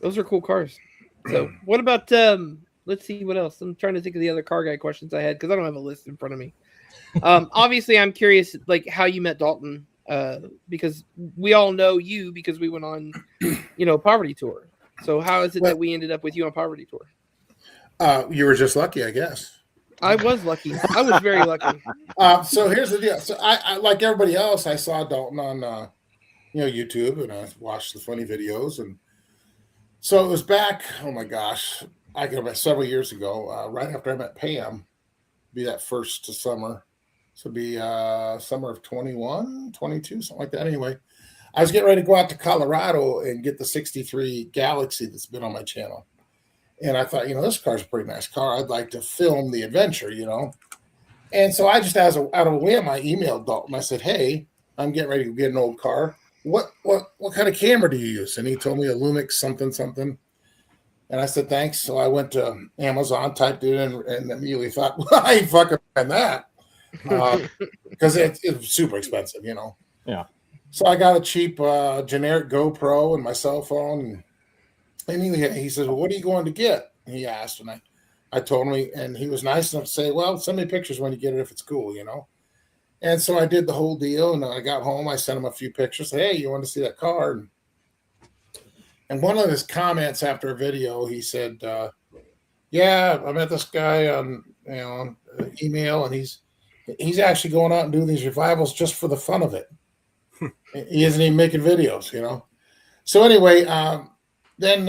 S5: Those are cool cars. So what about let's see what else. I'm trying to think of the other car guy questions I had because I don't have a list in front of me. Obviously I'm curious like how you met Dalton, because we all know you because we went on Poverty Tour. So how is it that we ended up with you on Poverty Tour?
S6: You were just lucky, I guess.
S5: I was lucky. I was very lucky.
S6: So here's the deal. So I like everybody else, I saw Dalton on YouTube and I watched the funny videos. And so it was back, oh my gosh, I can remember several years ago, right after I met Pam, be that first summer. So it'd be summer of 21, 22, something like that. Anyway, I was getting ready to go out to Colorado and get the 63 Galaxy that's been on my channel. And I thought, this car's a pretty nice car. I'd like to film the adventure, And so I just, out of a whim, I emailed Dalton. I said, "Hey, I'm getting ready to get an old car. What kind of camera do you use?" And he told me a Lumix something. And I said, "Thanks." So I went to Amazon, typed it in, and immediately thought, "Well, I ain't fucking buying that." Because it's super expensive,
S4: Yeah.
S6: So I got a cheap generic GoPro and my cell phone. And he says, "Well, what are you going to get?" He asked. And I told him, and he was nice enough to say, "Well, send me pictures when you get it if it's cool, And so I did the whole deal. And I got home. I sent him a few pictures. Said, "Hey, you want to see that car?" And one of his comments after a video, he said, "Yeah, I met this guy on email, and he's actually going out and doing these revivals just for the fun of it. He isn't even making videos, So anyway, then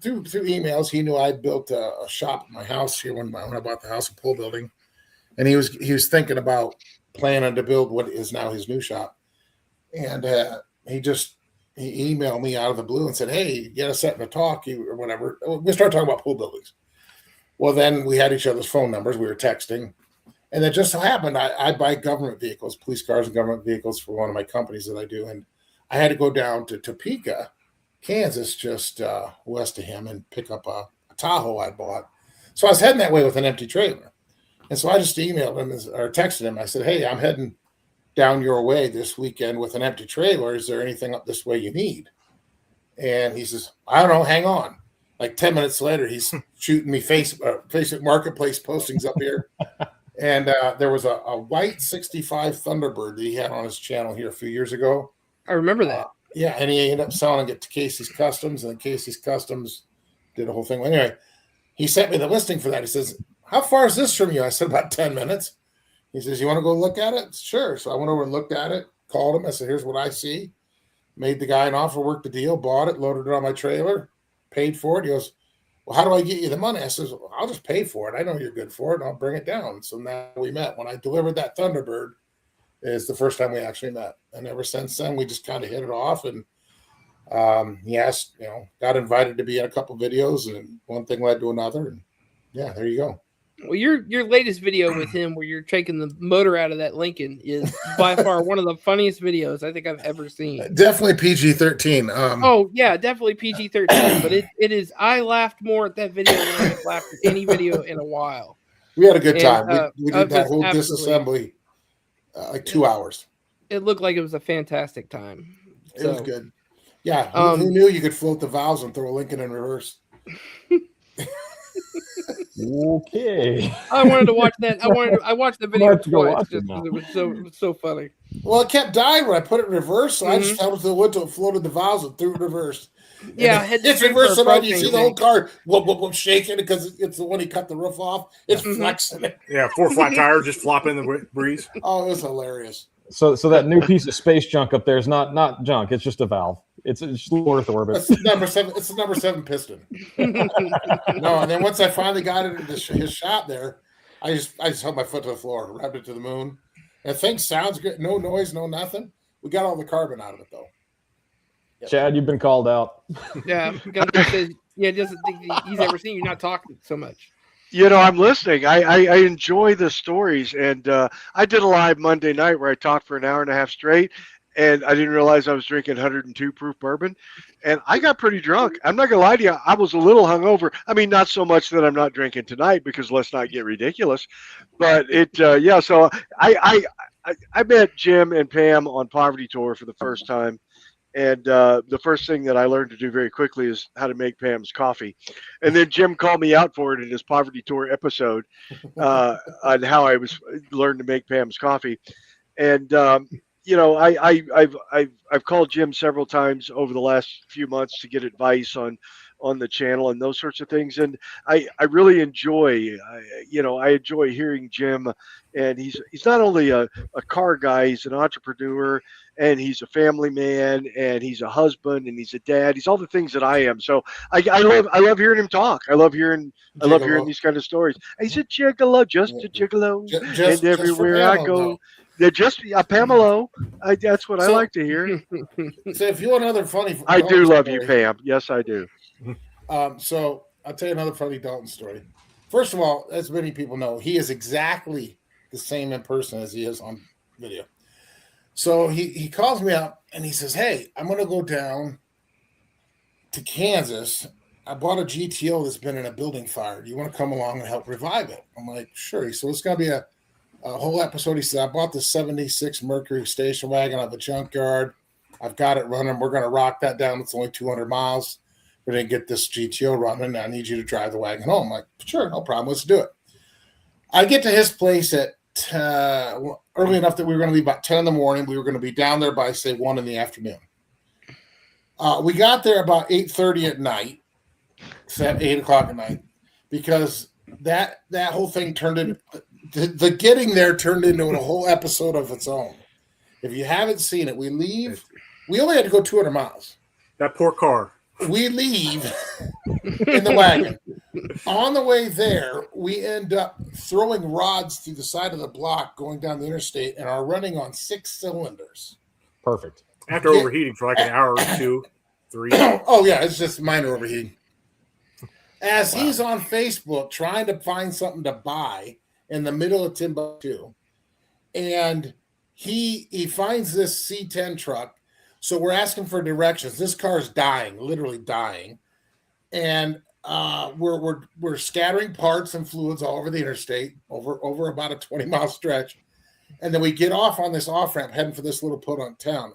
S6: through emails, he knew I built a shop at my house here when I bought the house, a pole building, and he was thinking about planning to build what is now his new shop, and he just he emailed me out of the blue and said, "Hey, you got to set in a talk or whatever." We started talking about pool buildings. Well, then we had each other's phone numbers. We were texting. And it just so happened I buy government vehicles, police cars and government vehicles for one of my companies that I do. And I had to go down to Topeka, Kansas, just west of him, and pick up a Tahoe I bought. So I was heading that way with an empty trailer. And so I just emailed him or texted him. I said, "Hey, I'm heading down your way this weekend with an empty trailer. Is there anything up this way you need?" And he says, "I don't know, hang on." Like 10 minutes later, he's shooting me Facebook Marketplace postings up here. And there was a white 65 Thunderbird that he had on his channel here a few years ago.
S5: I remember that.
S6: Yeah, and he ended up selling it to Casey's Customs, and Casey's Customs did a whole thing. Well, anyway, he sent me the listing for that. He says, "How far is this from you?" I said, "About 10 minutes. He says, "You want to go look at it?" Sure. So I went over and looked at it, called him. I said, "Here's what I see." Made the guy an offer, worked the deal, bought it, loaded it on my trailer, paid for it. He goes, "Well, how do I get you the money?" I says, "Well, I'll just pay for it. I know you're good for it, and I'll bring it down." So now we met. When I delivered that Thunderbird is the first time we actually met. And ever since then, we just kind of hit it off. And he asked, got invited to be in a couple videos, and one thing led to another. And yeah, there you go.
S5: Well, your latest video with him where you're taking the motor out of that Lincoln is by far one of the funniest videos I think I've ever seen.
S6: Definitely PG-13.
S5: Oh, yeah, definitely PG-13. But it is, I laughed more at that video than I've laughed at any video in a while.
S6: We had a good time. We did that whole
S5: absolutely
S6: disassembly like 2 hours.
S5: It looked like it was a fantastic time.
S6: It was good. Yeah. Who knew you could float the valves and throw a Lincoln in reverse?
S4: Okay.
S5: I wanted to watch that. I watched the video twice just because it was so funny.
S6: Well, it kept dying when I put it in reverse, so I just held it to the wood till it floated the valves and threw it in reverse.
S5: Yeah,
S6: it's reverse, and you see the whole car whoop, shaking because it's the one he cut the roof off. It's flexing it.
S1: Yeah, 4 flat tires just flopping in the breeze.
S6: Oh, it was hilarious.
S4: So that new piece of space junk up there is not junk. It's just a valve. It's just Earth orbit.
S6: It's the number 7. It's the number 7 piston. No, and then once I finally got it into his shop there, I just held my foot to the floor, rubbed it to the moon. And the thing sounds good. No noise, no nothing. We got all the carbon out of it though.
S4: Yep. Chad, you've been called out.
S5: Yeah, he doesn't think he's ever seen you not talking so much.
S7: I'm listening. I enjoy the stories, and I did a live Monday night where I talked for an hour and a half straight, and I didn't realize I was drinking 102 proof bourbon, and I got pretty drunk. I'm not gonna lie to you. I was a little hungover. I mean, not so much that I'm not drinking tonight, because let's not get ridiculous, but So I met Jim and Pam on Poverty Tour for the first time. And the first thing that I learned to do very quickly is how to make Pam's coffee. And then Jim called me out for it in his Poverty Tour episode on how I learned to make Pam's coffee. And I've called Jim several times over the last few months to get advice on the channel and those sorts of things. And I really enjoy, I enjoy hearing Jim. And he's not only a car guy, he's an entrepreneur, and he's a family man, and he's a husband, and he's a dad. He's all the things that I am. So I love hearing him talk. I love hearing these kind of stories. He's a gigolo, just a gigolo, and everywhere I go. They're just a Pamela. That's what I like to hear.
S6: So if you want another funny,
S7: I do love you, Pam. Yes, I do.
S6: So I'll tell you another funny Dalton story. First of all, as many people know, he is exactly the same in person as he is on video. So he calls me up and he says, "Hey, I'm going to go down to Kansas. I bought a GTO that's been in a building fire. Do you want to come along and help revive it?" I'm like, "Sure." So it's going to be a whole episode. He said, "I bought the 76 Mercury station wagon out of a junkyard. I've got it running. We're going to rock that down. It's only 200 miles. We're going to get this GTO running. I need you to drive the wagon home." I'm like, "Sure, no problem. Let's do it." I get to his place at early enough that we were going to leave about 10 in the morning. We were going to be down there by, say, 1 in the afternoon. We got there about 8:30 at night, 8 o'clock at night, because that whole thing turned into the getting there turned into a whole episode of its own. If you haven't seen it, we leave. We only had to go 200 miles.
S1: That poor car.
S6: We leave in the wagon. On the way there, we end up throwing rods through the side of the block going down the interstate and are running on 6 cylinders.
S4: Perfect.
S1: After overheating for like an hour or 2, 3.
S6: Oh yeah, it's just minor overheating. As he's on Facebook trying to find something to buy in the middle of Timbuktu, and he finds this C10 truck. So we're asking for directions. This car is dying, literally dying, and we're scattering parts and fluids all over the interstate, over about a 20-mile stretch, and then we get off on this off ramp heading for this little podunk town.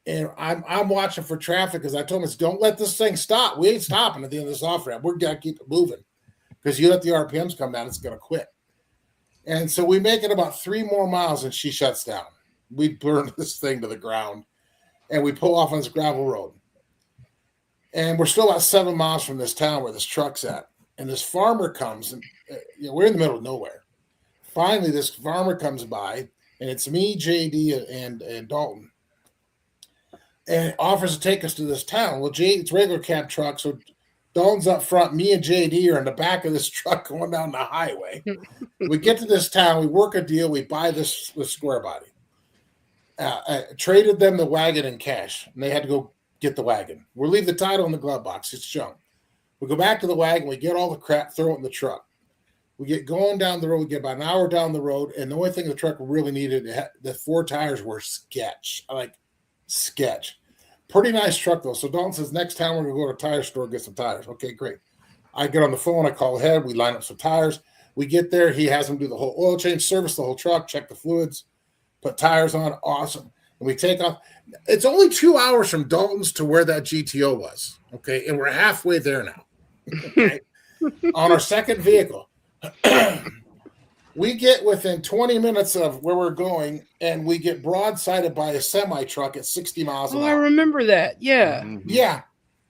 S6: And I'm watching for traffic because I told him, don't let this thing stop. We ain't stopping at the end of this off ramp. We're gonna keep it moving because you let the RPMs come down, it's gonna quit. And so we make it about 3 more miles and she shuts down. We burn this thing to the ground and we pull off on this gravel road. And we're still about 7 miles from this town where this truck's at. And this farmer comes and we're in the middle of nowhere. Finally, this farmer comes by and it's me, JD, and Dalton. And offers to take us to this town. Well, it's regular cab truck, so Dalton's up front. Me and JD are in the back of this truck going down the highway. We get to this town. We work a deal. We buy this square body. I traded them the wagon in cash, and they had to go get the wagon. We'll leave the title in the glove box. It's junk. We go back to the wagon. We get all the crap, throw it in the truck. We get going down the road. We get about an hour down the road, and the only thing the truck really needed, the 4 tires were sketch. Pretty nice truck, though. So Dalton says, next time we're going to go to a tire store, get some tires. Okay, great. I get on the phone. I call ahead. We line up some tires. We get there. He has them do the whole oil change, service the whole truck, check the fluids, put tires on. Awesome. And we take off. It's only 2 hours from Dalton's to where that GTO was. Okay, and we're halfway there now. Okay? On our second vehicle. We get within 20 minutes of where we're going, and we get broadsided by a semi truck at 60 miles an hour.
S5: I remember that. Yeah.
S6: Yeah.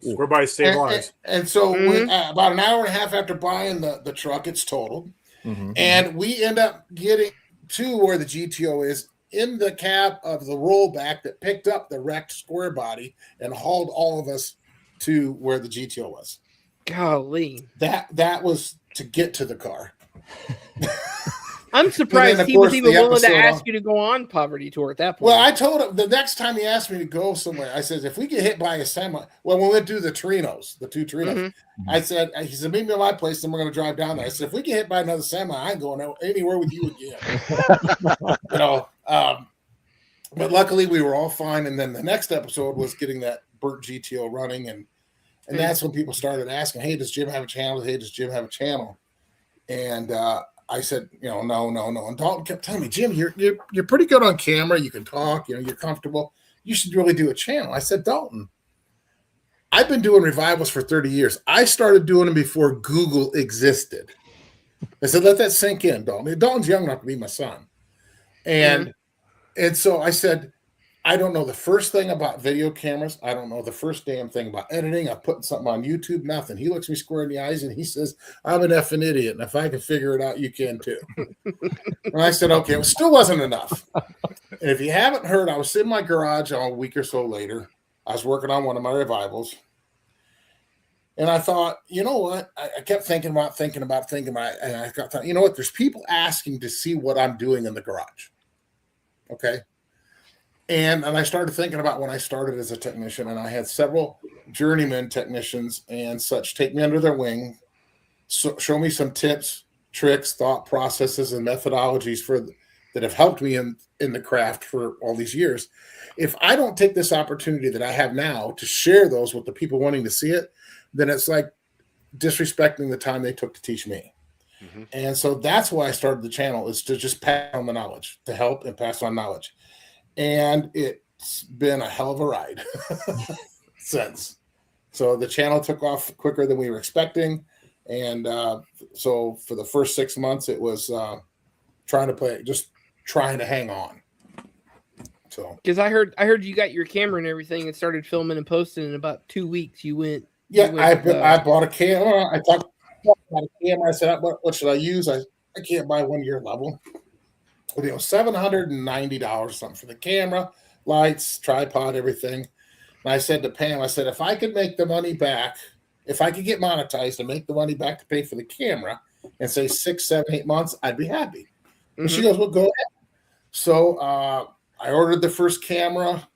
S1: We're by state lines.
S6: And so about an hour and a half after buying the truck, it's totaled. And we end up getting to where the GTO is in the cab of the rollback that picked up the wrecked square body and hauled all of us to where the GTO was.
S5: Golly.
S6: That was to get to the car.
S5: I'm surprised he was even willing to ask you to go on poverty tour at that point.
S6: Well, I told him the next time he asked me to go somewhere, I said, if we get hit by a semi, when we do the Torinos, the 2 Torinos, he said, meet me at my place and we're going to drive down there. I said, if we get hit by another semi, I ain't going anywhere with you again. But luckily we were all fine. And then the next episode was getting that burnt GTO running. And that's when people started asking, hey, does Jim have a channel? Hey, does Jim have a channel? And, I said, no. And Dalton kept telling me, Jim, you're pretty good on camera. You can talk, you're comfortable. You should really do a channel. I said, Dalton, I've been doing revivals for 30 years. I started doing them before Google existed. I said, let that sink in, Dalton. Dalton's young enough to be my son. And so I said, I don't know the first thing about video cameras. I don't know the first damn thing about editing. I'm putting something on YouTube, nothing. He looks me square in the eyes and he says, I'm an effing idiot. And if I can figure it out, you can too. And I said, okay, it still wasn't enough. And if you haven't heard, I was in my garage a week or so later. I was working on one of my revivals. And I thought, you know what? I kept thinking about it. And I thought, you know what? There's people asking to see what I'm doing in the garage. Okay. And I started thinking about when I started as a technician, and I had several journeyman technicians and such take me under their wing, show me some tips, tricks, thought processes, and methodologies that have helped me in the craft for all these years. If I don't take this opportunity that I have now to share those with the people wanting to see it, then it's like disrespecting the time they took to teach me. And so that's why I started the channel, is to just pass on the knowledge, to help and pass on knowledge. And it's been a hell of a ride since. So the channel took off quicker than we were expecting. And so for the first 6 months, it was trying to hang on. So
S5: because I heard you got your camera and everything and started filming and posting in about 2 weeks.
S6: I bought a camera. I talked about a camera. I said, what should I use? I can't buy 1 year level. $790 something for the camera, lights, tripod, everything. And I said to Pam, if I could make the money back, if I could get monetized and make the money back to pay for the camera and say 6, 7, 8 months, I'd be happy. And she goes, well, go ahead. So I ordered the first camera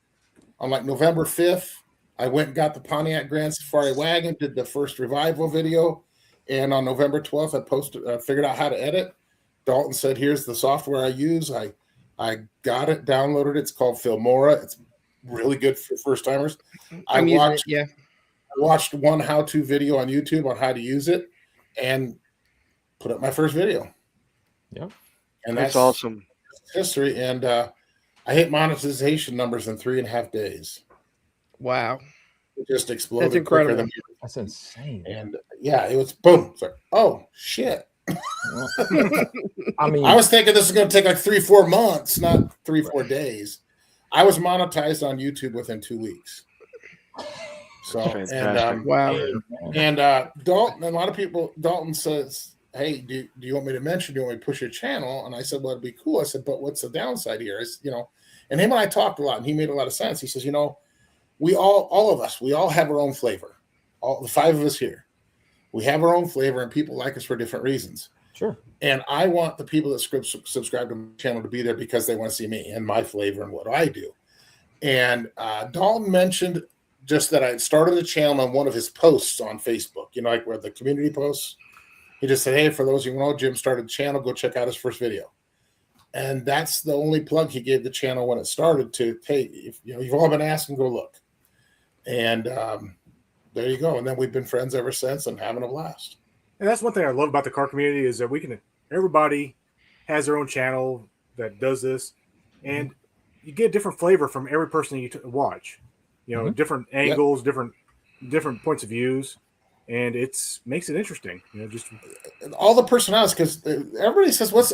S6: On like November 5th, I went and got the Pontiac Grand Safari wagon, did the first revival video, and on November 12th, I figured out how to edit. Dalton said, "Here's the software I use." I got it, downloaded it. It's called Filmora. It's really good for first timers. I watched one how-to video on YouTube on how to use it, and put up my first video.
S4: Yeah,
S6: and
S7: that's awesome.
S6: History, and I hit monetization numbers in 3.5 days.
S5: Wow.
S6: It just exploded.
S5: That's incredible.
S4: That's insane.
S6: And yeah, it was boom. Like, oh shit.
S4: I mean,
S6: I was thinking this is going to take like 3-4 months, not 3-4 days. I was monetized on YouTube within 2 weeks. So, and
S5: wow.
S6: And Dalton, a lot of people, Dalton says, "Hey, do you want me to mention? Do you want me to push your channel?" And I said, "Well, it'd be cool." I said, "But what's the downside here?" Is and him and I talked a lot, and he made a lot of sense. He says, we all of us, we all have our own flavor. All the 5 of us here, we have our own flavor, and people like us for different reasons.
S4: Sure.
S6: And I want the people that subscribe to my channel to be there because they want to see me and my flavor and what I do. And Dalton mentioned just that I had started a channel on one of his posts on Facebook, like where the community posts. He just said, "Hey, for those of you who know, Jim started the channel. Go check out his first video." And that's the only plug he gave the channel when it started to, "Hey, if you've all been asking, go look." And there you go. And then we've been friends ever since and having a blast.
S1: And that's one thing I love about the car community is that everybody has their own channel that does this, and you get a different flavor from every person you watch. Different angles, different points of views, and makes it interesting. Just
S6: all the personalities, because everybody says, "What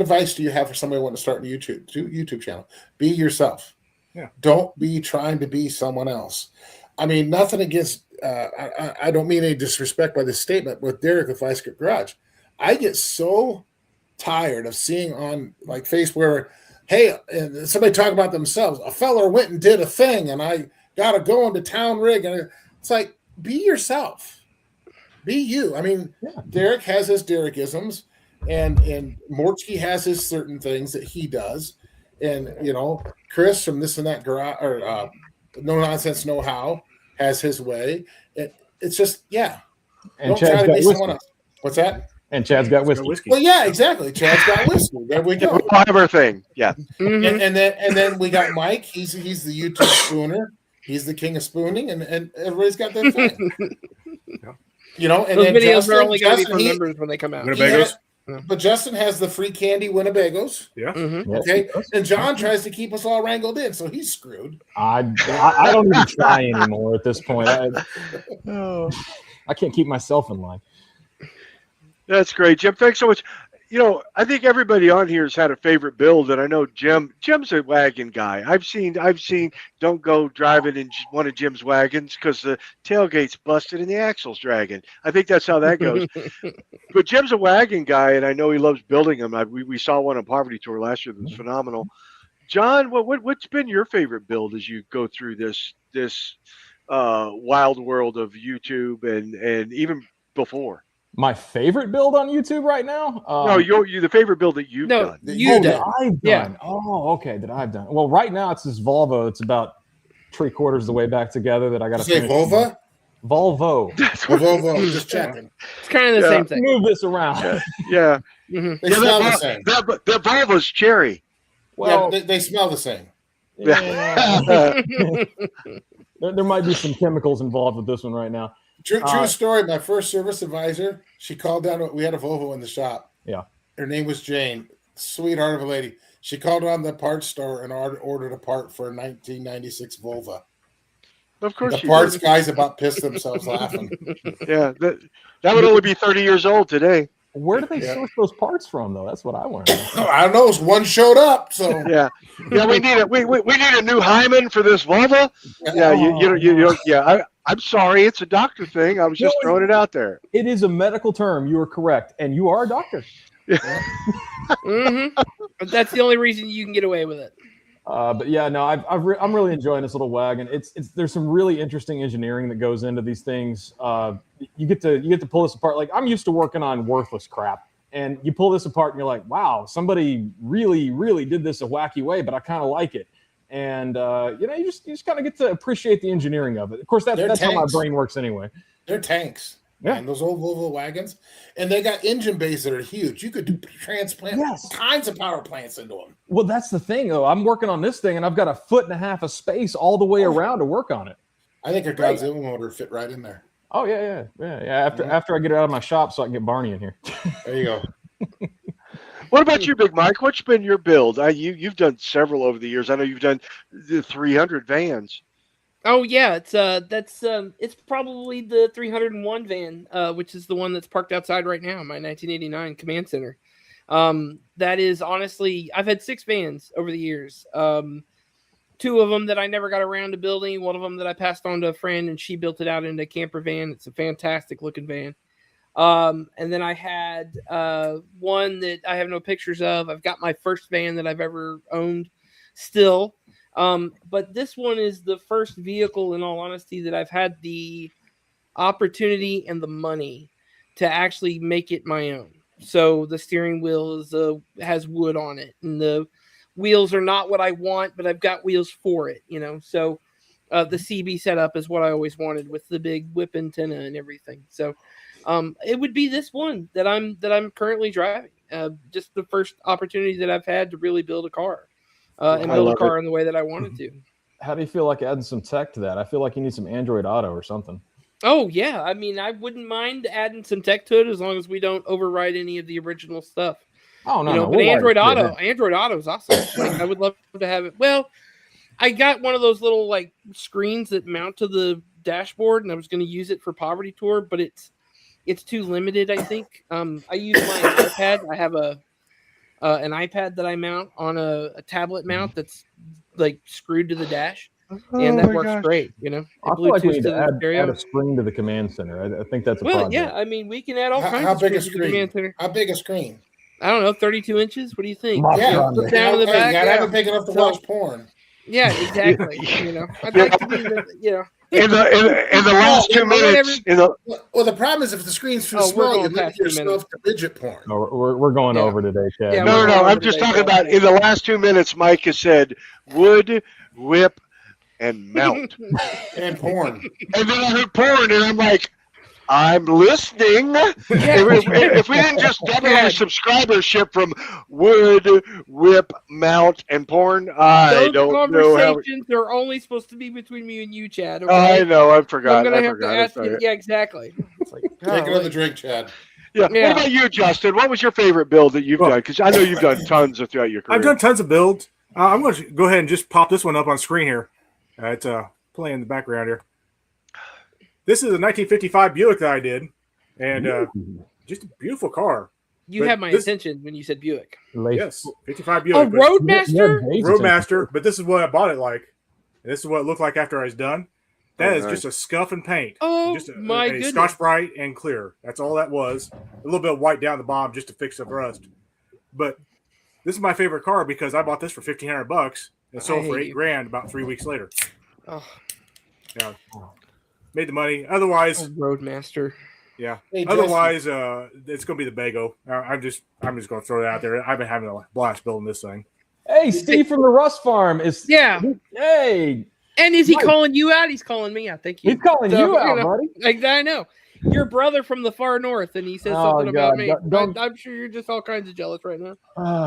S6: advice do you have for somebody who wants to start a YouTube channel?" Be yourself.
S1: Yeah.
S6: Don't be trying to be someone else. I mean, nothing against. I don't mean any disrespect by this statement with Derek with Vice Grip Garage. I get so tired of seeing on like Facebook where, hey, and somebody talk about themselves. A fella went and did a thing, and I got to go into town rig, and it's like, be yourself, be you. I mean, Derek has his Derekisms, and Mortsky has his certain things that he does, and Chris from This and That Garage or No Nonsense Know How has his way. It's just And don't
S4: Chad's
S6: try to be
S4: whiskey.
S6: someone else. What's that?
S4: And Chad's got whiskey.
S6: Well, yeah, exactly. Chad's got whiskey. There we go.
S7: Everything. Yeah.
S5: Mm-hmm.
S6: And then we got Mike. He's the YouTube spooner. He's the king of spooning, and everybody's got their thing. And
S5: those
S6: then
S5: videos are only going to be
S6: Justin,
S5: for members when they come out.
S1: Winnebagos.
S6: But Justin has the free candy Winnebagos.
S1: Yeah.
S5: Mm-hmm.
S6: Okay. And John tries to keep us all wrangled in, so he's screwed.
S4: I don't even try anymore at this point. I can't keep myself in line.
S7: That's great, Jim. Thanks so much. I think everybody on here has had a favorite build, and I know Jim's a wagon guy. I've seen don't go driving in one of Jim's wagons because the tailgate's busted and the axle's dragging. I think that's how that goes. But Jim's a wagon guy, and I know he loves building them. We saw one on Poverty Tour last year that was phenomenal. John, what's been your favorite build as you go through this wild world of YouTube and even before?
S4: My favorite build on YouTube right now?
S7: No, you're the favorite build that you've done.
S4: That I've done. Oh, okay, that I've done. Well, right now it's this Volvo. It's about 3/4 of the way back together that I got to
S6: say Volvo.
S4: Volvo.
S6: Volvo. Just checking.
S5: It's kind of the same thing.
S4: Move this around.
S7: Yeah.
S5: Mm-hmm.
S6: They smell the same.
S7: That Volvo's cherry.
S4: Well,
S6: they smell the same.
S4: Yeah. there might be some chemicals involved with this one right now.
S6: True story. My first service advisor, she called down. We had a Volvo in the shop.
S4: Yeah.
S6: Her name was Jane. Sweetheart of a lady. She called on the parts store and ordered a part for a 1996 Volvo.
S7: Of course,
S6: the parts guys about pissed themselves laughing.
S7: Yeah, that would only be 30 years old today.
S4: Where do they source those parts from, though? That's what I want to know.
S6: I don't know. One showed up, so
S7: yeah. We need a new hymen for this Volvo. Yeah, I'm sorry, it's a doctor thing. I was just throwing it out there.
S4: It is a medical term. You are correct, and you are a doctor.
S5: Mm-hmm. But that's the only reason you can get away with it.
S4: But yeah, no, I'm really enjoying this little wagon. There's some really interesting engineering that goes into these things. You get to pull this apart. Like, I'm used to working on worthless crap, and you pull this apart and you're like, wow, somebody really, really did this a wacky way, but I kind of like it. and you just kind of get to appreciate the engineering of it. Of course, that's how my brain works anyway.
S6: They're tanks.
S4: Yeah.
S6: And those old Volvo wagons, and they got engine bays that are huge. You could transplant kinds of power plants into them.
S4: Well, that's the thing, though. I'm working on this thing, and I've got 1.5 foot of space all the way around to work on it.
S6: I think a Godzilla motor fit right in there.
S4: Oh yeah. After I get it out of my shop, so I can get Barney in here.
S6: There you go.
S7: What about you, Big Mike? What's been your build? You've done several over the years. I know you've done the 300 vans.
S5: Oh yeah, it's probably the 301 van, which is the one that's parked outside right now, my 1989 Command Center. That is honestly, I've had 6 vans over the years. 2 of them that I never got around to building. One of them that I passed on to a friend, and she built it out into a camper van. It's a fantastic looking van. And then I had one that I have no pictures of. I've got my first van that I've ever owned still. But this one is the first vehicle, in all honesty, that I've had the opportunity and the money to actually make it my own. So the steering wheel has wood on it, and the wheels are not what I want, but I've got wheels for it, So the CB setup is what I always wanted, with the big whip antenna and everything. So it would be this one that I'm currently driving. Just the first opportunity that I've had to really build a car. And build a car in the way that I wanted to.
S4: How do you feel like adding some tech to that? I feel like you need some Android Auto or something.
S5: Oh, yeah. I mean, I wouldn't mind adding some tech to it as long as we don't override any of the original stuff.
S4: Oh, no.
S5: But Android Auto is awesome. Like, I would love to have it. Well, I got one of those little, screens that mount to the dashboard, and I was going to use it for Poverty Tour, but it's too limited, I think. I use my iPad. I have an iPad that I mount on a tablet mount that's screwed to the dash, and that works great.
S4: I feel like we need to add a screen to the Command Center. I think that's a project.
S5: Yeah. I mean, we can add all kinds
S6: of
S5: screens to the Command Center.
S6: How big a screen?
S5: I don't know, 32 inches. What do you think?
S6: Put down in the back. You gotta have it big enough to watch porn.
S5: Yeah, exactly. I'd like to be
S7: in the last 2 minutes.
S6: Well, the problem is if the screen's too small, you limit yourself to midget porn.
S4: No, we're going over today, Chad.
S5: Yeah,
S7: no. I'm just talking about in the last 2 minutes. Mike has said wood, whip, and mount,
S6: and porn.
S7: And then I heard porn, and I'm like, I'm listening. If we didn't just double our subscribership from wood, whip, mount, and porn, I don't know how.
S5: Conversations are only supposed to be between me and you, Chad. Okay?
S7: I know. I forgot.
S5: I'm gonna have to ask you. Yeah, exactly.
S6: Take another drink, Chad.
S7: Yeah. What about you, Justin? What was your favorite build that you've done? Because I know you've done tons throughout your career.
S1: I've done tons of builds. I'm going to go ahead and just pop this one up on screen here. It's playing in the background here. This is a 1955 Buick that I did, and just a beautiful car.
S5: You had my attention when you said Buick.
S1: Yes, 55 Buick.
S5: Oh, Roadmaster?
S1: Roadmaster, but this is what I bought it like. This is what it looked like after I was done. That is just a scuff and paint.
S5: Oh,
S1: just
S5: my goodness.
S1: Scotch Brite and clear. That's all that was. A little bit of white down the bottom just to fix the rust. But this is my favorite car because I bought this for $1,500 and sold for $8,000 about 3 weeks later.
S5: Oh.
S1: Yeah. Made the money. Otherwise,
S5: Roadmaster.
S1: Yeah. Hey, otherwise, it's going to be the Bago. I'm just going to throw that out there. I've been having a blast building this thing.
S4: Hey, Steve from the Rust Farm is.
S5: Yeah.
S4: Hey.
S5: And is he calling you out? He's calling me out. Thank you.
S4: He's calling you out, buddy.
S5: I know. Your brother from the far north, and he says something about me. I'm sure you're just all kinds of jealous right now.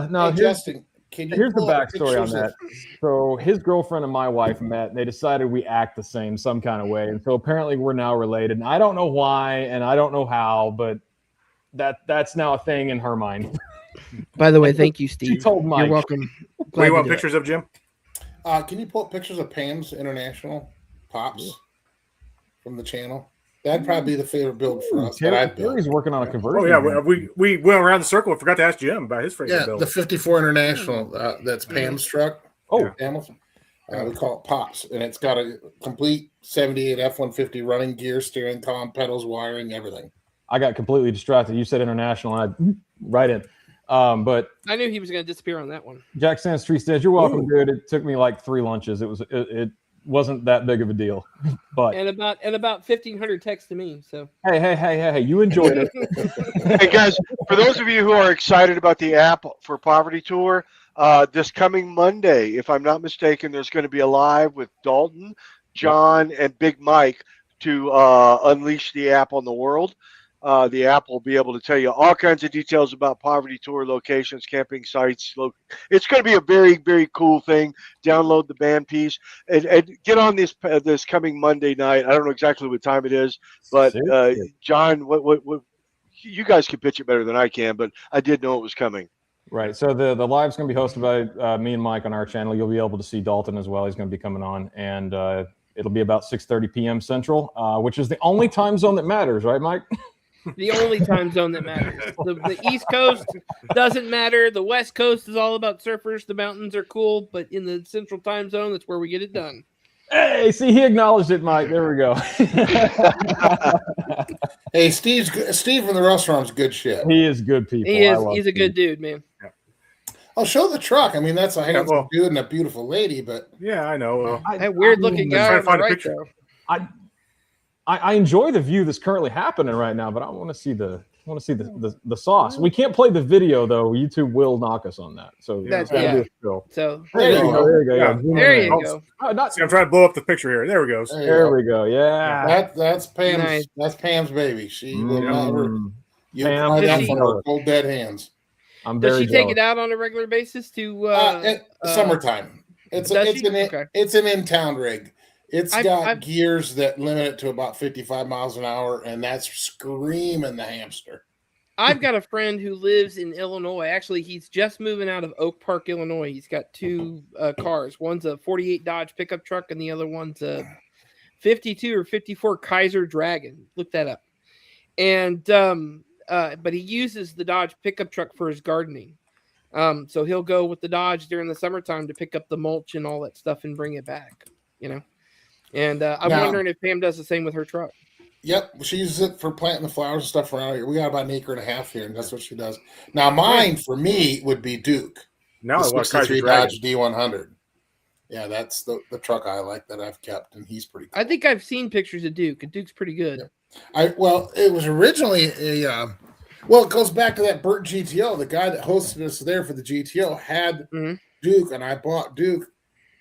S4: No,
S6: hey, Justin.
S4: Here's the backstory on that. So his girlfriend and my wife met. They decided we act the same some kind of way. And so apparently we're now related. And I don't know why and I don't know how, but that's now a thing in her mind.
S5: By the way, thank you, Steve.
S4: She told Mike.
S5: You're welcome.
S1: What do you want pictures of, Jim?
S6: Can you pull up pictures of Pam's International Pops from the channel? That'd probably be the favorite build for us.
S4: Terry's working on a conversion.
S1: Oh, yeah. We went around the circle and forgot to ask Jim about his favorite build.
S6: The 54 International. That's Pam's truck.
S4: Oh.
S6: Hamilton. We call it Pops. And it's got a complete 78 F-150 running gear, steering column, pedals, wiring, everything.
S4: I got completely distracted. You said International, and I right in. But
S5: I knew he was going to disappear on that one.
S4: Jack Sands Tree Stands, you're welcome, dude. It took me like 3 lunches. It wasn't that big of a deal, but
S5: and about 1,500 texts to me. So
S4: hey, you enjoyed it.
S7: Hey guys, for those of you who are excited about the app for Poverty Tour, This coming Monday, if I'm not mistaken, there's going to be a live with Dalton, John, and Big Mike to unleash the app on the world. The app will be able to tell you all kinds of details about Poverty Tour locations, camping sites. It's going to be a very, very cool thing. Download the band piece and get on this coming Monday night. I don't know exactly what time it is, but John, what you guys can pitch it better than I can, but I did know it was coming.
S4: Right. So the live's going to be hosted by me and Mike on our channel. You'll be able to see Dalton as well. He's going to be coming on, and it'll be about 6:30 p.m. Central, which is the only time zone that matters, right, Mike?
S5: The only time zone that matters. The East Coast doesn't matter. The West Coast is all about surfers. The mountains are cool, but in the Central time zone, that's where we get it done.
S4: Hey, see, he acknowledged it, Mike. There we go.
S6: Hey, Steve from the restaurant's good shit.
S4: He is good people.
S5: He is. He's a good dude, man.
S6: I'll show the truck. I mean, that's a handsome dude and a beautiful lady, but
S1: yeah, I know.
S5: That weird looking guy.
S4: I enjoy the view that's currently happening right now, but I want to see the sauce. We can't play the video though. YouTube will knock us on that. So
S5: that's
S4: So
S5: there you go.
S4: There you go.
S5: Yeah. There you go.
S1: See, I'm trying to blow up the picture here. There we go.
S4: There we go. Yeah.
S6: That's Pam's.
S5: Nice.
S6: That's Pam's baby. She will never. You
S4: Pam,
S6: try that
S5: she-
S6: from her cold dead hands.
S4: I'm
S5: Does
S4: very
S5: she take
S4: jealous.
S5: it out on a regular basis to
S6: Summertime? It's an in-town rig. It's got gears that limit it to about 55 miles an hour, and that's screaming the hamster.
S5: I've got a friend who lives in Illinois. Actually, he's just moving out of Oak Park, Illinois. He's got two cars. One's a 48 Dodge pickup truck, and the other one's a 52 or 54 Kaiser Dragon. Look that up. And but he uses the Dodge pickup truck for his gardening. So he'll go with the Dodge during the summertime to pick up the mulch and all that stuff and bring it back, you know. And I'm wondering if Pam does the same with her truck.
S6: Yep, she uses it for planting the flowers and stuff around here. We got about an acre and a half here, and that's what she does. Now, mine for me would be Duke.
S1: Now I want Kaiser
S6: Dodge D100. Yeah, that's the truck I like that I've kept, and he's pretty cool.
S5: I think I've seen pictures of Duke, and Duke's pretty good.
S6: Yeah. It was originally a it goes back to that Burt GTO. The guy that hosted us there for the GTO had Duke, and I bought Duke.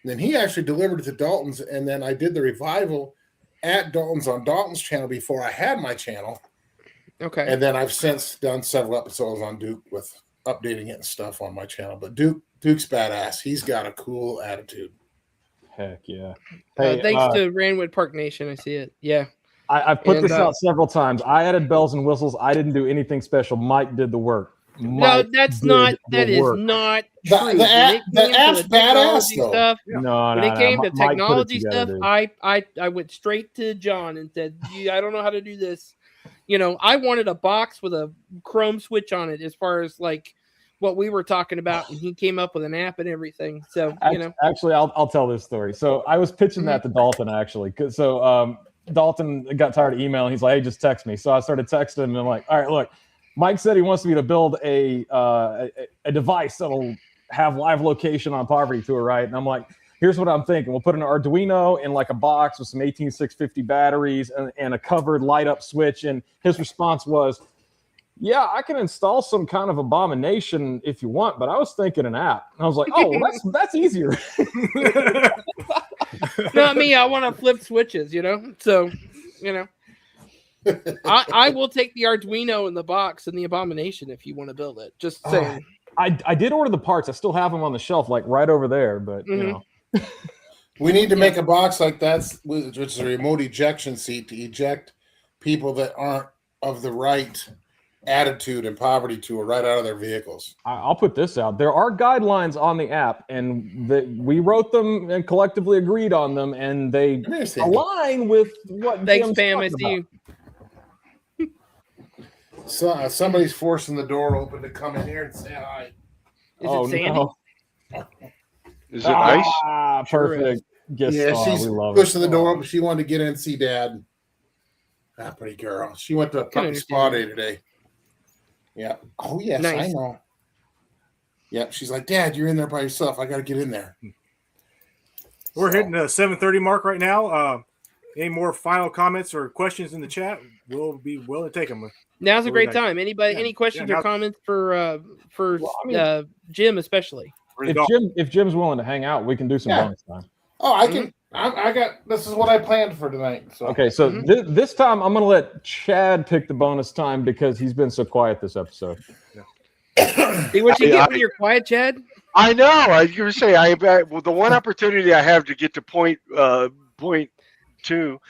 S6: And then he actually delivered it to Dalton's, and then I did the revival at Dalton's on Dalton's channel before I had my channel.
S5: Okay.
S6: And then I've since done several episodes on Duke with updating it and stuff on my channel. But Duke's badass. He's got a cool attitude.
S4: Heck yeah. Hey,
S5: thanks to Ranwood Park Nation. I see it. Yeah.
S4: I've put this out several times. I added bells and whistles. I didn't do anything special. Mike did the work.
S5: That is not true.
S6: The app's badass though.
S5: Stuff,
S4: when
S5: it came to
S4: Mike
S5: technology
S4: together,
S5: stuff,
S4: dude.
S5: I went straight to John and said, I don't know how to do this. You know, I wanted a box with a Chrome switch on it as far as like what we were talking about, and he came up with an app and everything. So
S4: actually, I'll tell this story. So I was pitching that to Dalton actually, Dalton got tired of emailing. He's like, "Hey, just text me." So I started texting him, and I'm like, "All right, look, Mike said he wants me to build a device that'll have live location on Poverty Tour, right?" And I'm like, "Here's what I'm thinking: we'll put an Arduino in like a box with some 18650 batteries and a covered light up switch." And his response was, "Yeah, I can install some kind of abomination if you want, but I was thinking an app." And I was like, "Oh, well, that's easier."
S5: Not me. I want to flip switches, you know. So, you know, I will take the Arduino in the box and the abomination if you want to build it. Just saying.
S4: I did order the parts. I still have them on the shelf, like right over there. But you know,
S6: we need to make a box like that, which is a remote ejection seat to eject people that aren't of the right attitude and Poverty Tour right out of their vehicles.
S4: I'll put this out. There are guidelines on the app, and we wrote them and collectively agreed on them, and they align with what.
S5: Thanks, Pam. I see you.
S6: So somebody's forcing the door open to come in here and say hi.
S5: Is it Sandy?
S4: No.
S7: Is it nice?
S4: Perfect.
S6: She's pushing the door open. She wanted to get in and see Dad. Pretty girl. She went to a puppy spa day today. Yeah. Oh, yes, nice. I know. Yeah, she's like, "Dad, you're in there by yourself. I got to get in there."
S1: We're hitting the 7:30 mark right now. Any more final comments or questions in the chat? We'll be willing to take them.
S5: Now's a great time. Anybody, any questions or comments for Jim especially?
S4: if Jim's willing to hang out, we can do some bonus time.
S6: Oh, I can. I got. This is what I planned for tonight. So.
S4: Okay, so this time I'm going to let Chad pick the bonus time because he's been so quiet this episode.
S5: Hey, what you get when you're quiet, Chad?
S7: I know. I was going to say, the one opportunity I have to get to point 2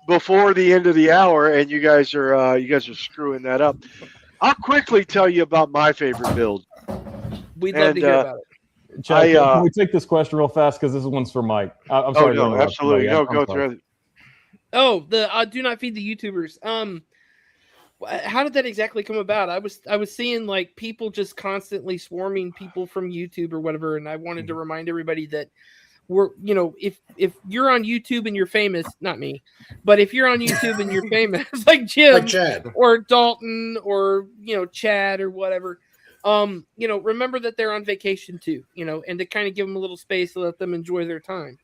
S7: before the end of the hour, and you guys are screwing that up. I'll quickly tell you about my favorite build.
S5: We'd love to hear about it.
S4: Chad, can we take this question real fast because this one's for Mike? I'm sorry.
S7: Oh, no, absolutely. No, go through it.
S5: Oh, the do not feed the YouTubers. How did that exactly come about? I was seeing like people just constantly swarming people from YouTube or whatever, and I wanted to remind everybody that we're, if you're on YouTube and you're famous, not me, but if you're on YouTube and you're famous, like Jim,
S6: like Chad,
S5: or Dalton, or Chad or whatever, remember that they're on vacation too, and to kind of give them a little space to let them enjoy their time.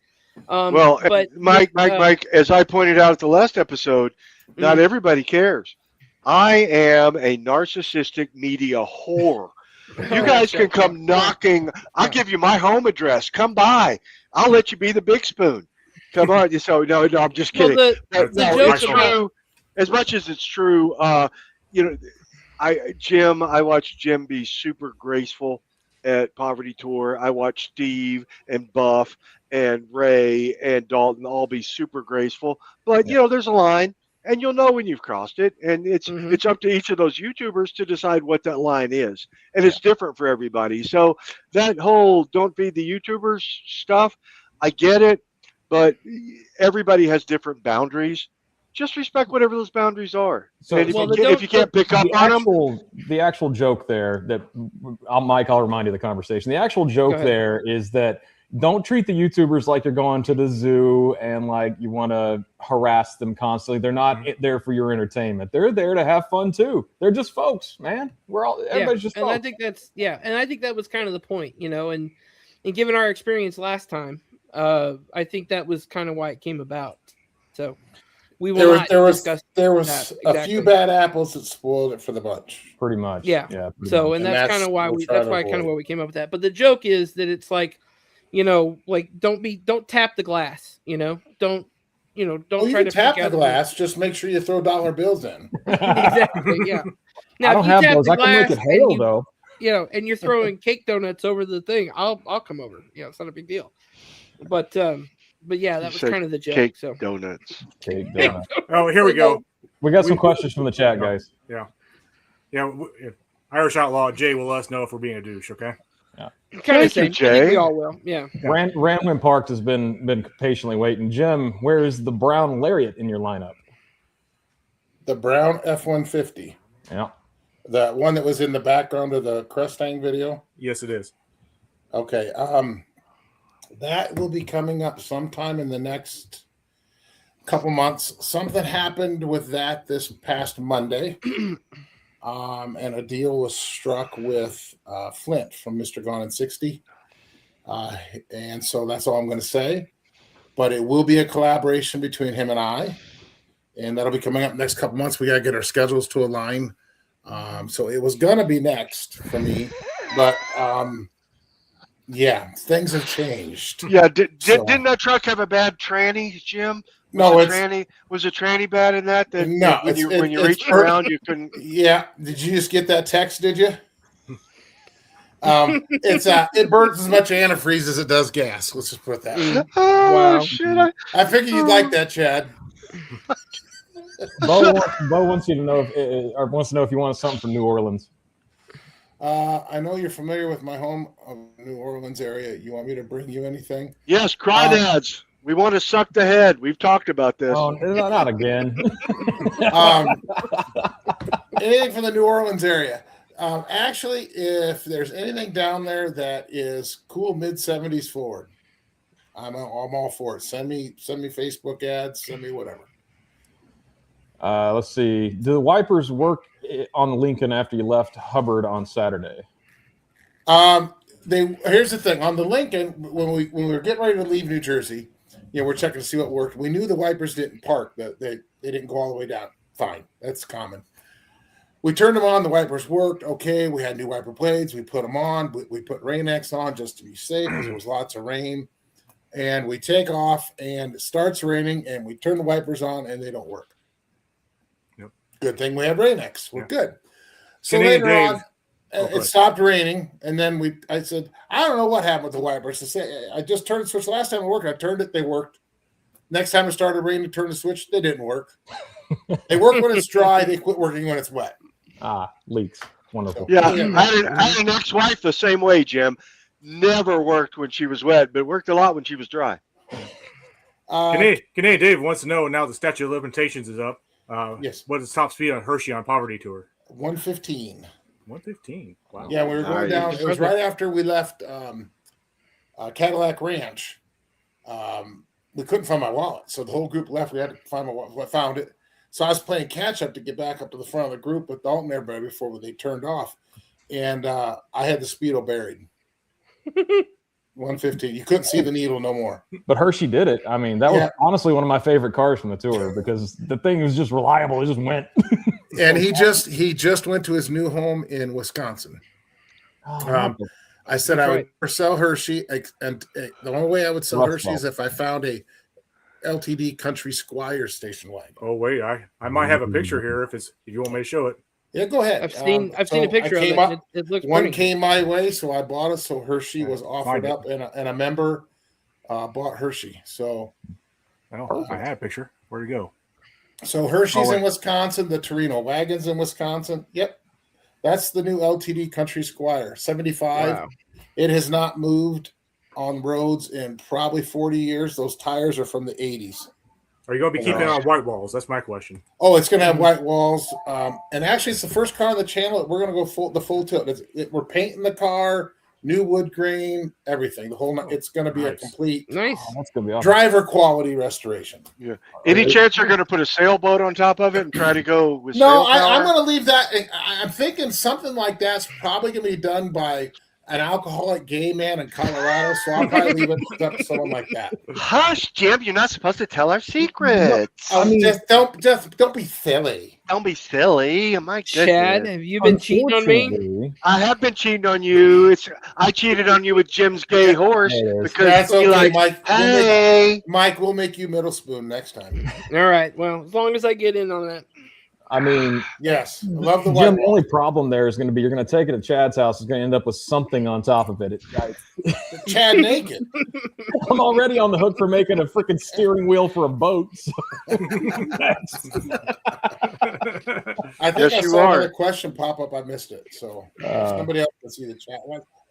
S7: But Mike, as I pointed out at the last episode, not everybody cares. I am a narcissistic media whore. You guys can come knocking. I'll give you my home address. Come by. I'll let you be the big spoon. Come on. So no, I'm just kidding.
S5: Well,
S7: it's true. As much as it's true, I watched Jim be super graceful at Poverty Tour. I watched Steve and Buff and Ray and Dalton all be super graceful. But there's a line, and you'll know when you've crossed it. And it's up to each of those YouTubers to decide what that line is. And it's different for everybody. So that whole don't feed the YouTubers stuff, I get it, but everybody has different boundaries. Just respect whatever those boundaries are. So and if you can't pick up on them.
S4: The actual joke there that Mike, I'll remind you of the conversation. The actual joke there is that don't treat the YouTubers like you're going to the zoo and like you want to harass them constantly. They're not there for your entertainment. They're there to have fun too. They're just folks, man. Everybody's just folks.
S5: And I think that was kind of the point, and given our experience last time, I think that was kind of why it came about. So we will
S6: there was a few bad apples that spoiled it for the bunch.
S4: Pretty much.
S5: Yeah.
S4: So
S5: and that's kind of why we came up with that. But the joke is that it's like, like don't tap the glass, don't try to
S6: tap the glass. Just make sure you throw dollar bills in.
S5: Exactly. Yeah. Now
S4: I don't have those. I can make it hail though.
S5: And you're throwing cake donuts over the thing. I'll come over. It's not a big deal. But yeah, that was kind of the joke.
S7: Cake
S5: so
S7: donuts.
S4: Cake donuts.
S1: Oh, here we go.
S4: We got some questions from the chat, guys.
S1: Yeah. Irish Outlaw Jay will let us know if we're being a douche. Okay.
S4: Yeah.
S7: Thank you, Jay.
S5: We all will. Yeah.
S4: Randwin Parks has been patiently waiting. Jim, where is the brown Lariat in your lineup?
S6: The brown F-150.
S4: Yeah.
S6: The one that was in the background of the Crestang video.
S1: Yes, it is.
S6: Okay. That will be coming up sometime in the next couple months. Something happened with that this past Monday. And a deal was struck with Flint from Mr. Gone in 60. And so that's all I'm going to say. But it will be a collaboration between him and I. And that'll be coming up next couple months. We got to get our schedules to align. So it was going to be next for me. But things have changed.
S7: Yeah, didn't that truck have a bad tranny, Jim? Was a tranny bad in that?
S6: No,
S7: when you reached around, you couldn't.
S6: Yeah, did you just get that text? Did you? It burns as much antifreeze as it does gas. Let's just put it that way.
S7: Oh, shit!
S6: I figured you'd like that, Chad.
S4: Bo wants you to know wants to know if you want something from New Orleans.
S6: I know you're familiar with my home of New Orleans area. You want me to bring you anything?
S7: Yes, crawdads. We want to suck the head. We've talked about this.
S4: Oh, not again.
S6: Anything from the New Orleans area. Actually, if there's anything down there that is cool mid-70s Ford, I'm all for it. Send me Facebook ads. Send me whatever.
S4: Let's see. Do the wipers work on the Lincoln after you left Hubbard on Saturday?
S6: Here's the thing. On the Lincoln, when we were getting ready to leave New Jersey, we're checking to see what worked. We knew the wipers didn't park. That they didn't go all the way down. Fine. That's common. we turned them on. The wipers worked. Okay, we had new wiper blades. We put them on. We put Rain-X on just to be safe because there was lots of rain. And we take off, and it starts raining, and we turn the wipers on, and they don't work.
S1: Yep.
S6: Good thing we had Rain-X. We're good. So
S1: Canadian
S6: later
S1: Dave.
S6: on, it stopped raining, and then I said, I don't know what happened with the wipers. I just turned the switch. The last time it worked, I turned it, they worked. Next time it started raining, turned the switch, they didn't work. They work when it's dry, they quit working when it's wet.
S4: Leaks. Wonderful.
S7: Yeah, I had an ex-wife the same way, Jim. Never worked when she was wet, but worked a lot when she was dry.
S1: Canadian Dave wants to know now the statute of limitations is up.
S6: Yes.
S1: What is top speed on Hershey on Poverty Tour?
S6: 115.
S1: 115. Wow.
S6: Yeah, we were going down. It was right after we left Cadillac Ranch. We couldn't find my wallet, so the whole group left. We had to find my wallet. I found it. So I was playing catch up to get back up to the front of the group with Dalton and everybody before they turned off. And I had the Speedo buried. 115. You couldn't see the needle no more.
S4: But Hershey did it. I mean, that was honestly one of my favorite cars from the tour because the thing was just reliable. It just went.
S6: And he just went to his new home in Wisconsin. I said I would never sell Hershey, and the only way I would sell Hershey is if I found a LTD Country Squire station wagon.
S1: Oh wait, I might have a picture here if you want me to show it.
S6: Yeah, go ahead.
S5: I've seen a picture of it. It looks
S6: one
S5: pretty.
S6: Came my way, so I bought it. So Hershey was offered up, and a member bought Hershey. So
S1: I had a picture. Where'd it go?
S6: So Hershey's in Wisconsin. The Torino wagon's in Wisconsin. Yep, that's the new LTD Country Squire 75. Wow. It has not moved on roads in probably 40 years. Those tires are from the 80s.
S1: Are you going to be keeping it on white walls? That's my question.
S6: Oh, it's going to have white walls. And actually, it's the first car on the channel. We're going to go the full tilt. We're painting the car, new wood grain, everything. The whole. It's going to be a complete
S5: that's
S4: gonna be awesome.
S6: Driver quality restoration.
S7: Yeah. Any chance you're going to put a sailboat on top of it and try to go with
S6: No, I'm going to leave that. I'm thinking something like that's probably going to be done by an alcoholic gay man in Colorado, so I'll probably leave it up to someone like that.
S7: Hush, Jim! You're not supposed to tell our secrets.
S6: No, just don't be silly.
S7: Don't be silly. My goodness.
S5: Chad, have you been cheating on me?
S7: I have been cheating on you. I cheated on you with Jim's gay horse because
S6: that's okay,
S7: like,
S6: Mike.
S7: Hey,
S6: Mike, we'll make you middle spoon next time.
S5: All right. Well, as long as I get in on that.
S4: I mean,
S6: yes, love the
S4: Jim. The only problem there is going to be you're going to take it to Chad's house. It's going to end up with something on top of it.
S6: Chad naked.
S4: I'm already on the hook for making a freaking steering wheel for a boat. So.
S6: I think I saw another question pop up. I missed it. So somebody else can see the chat.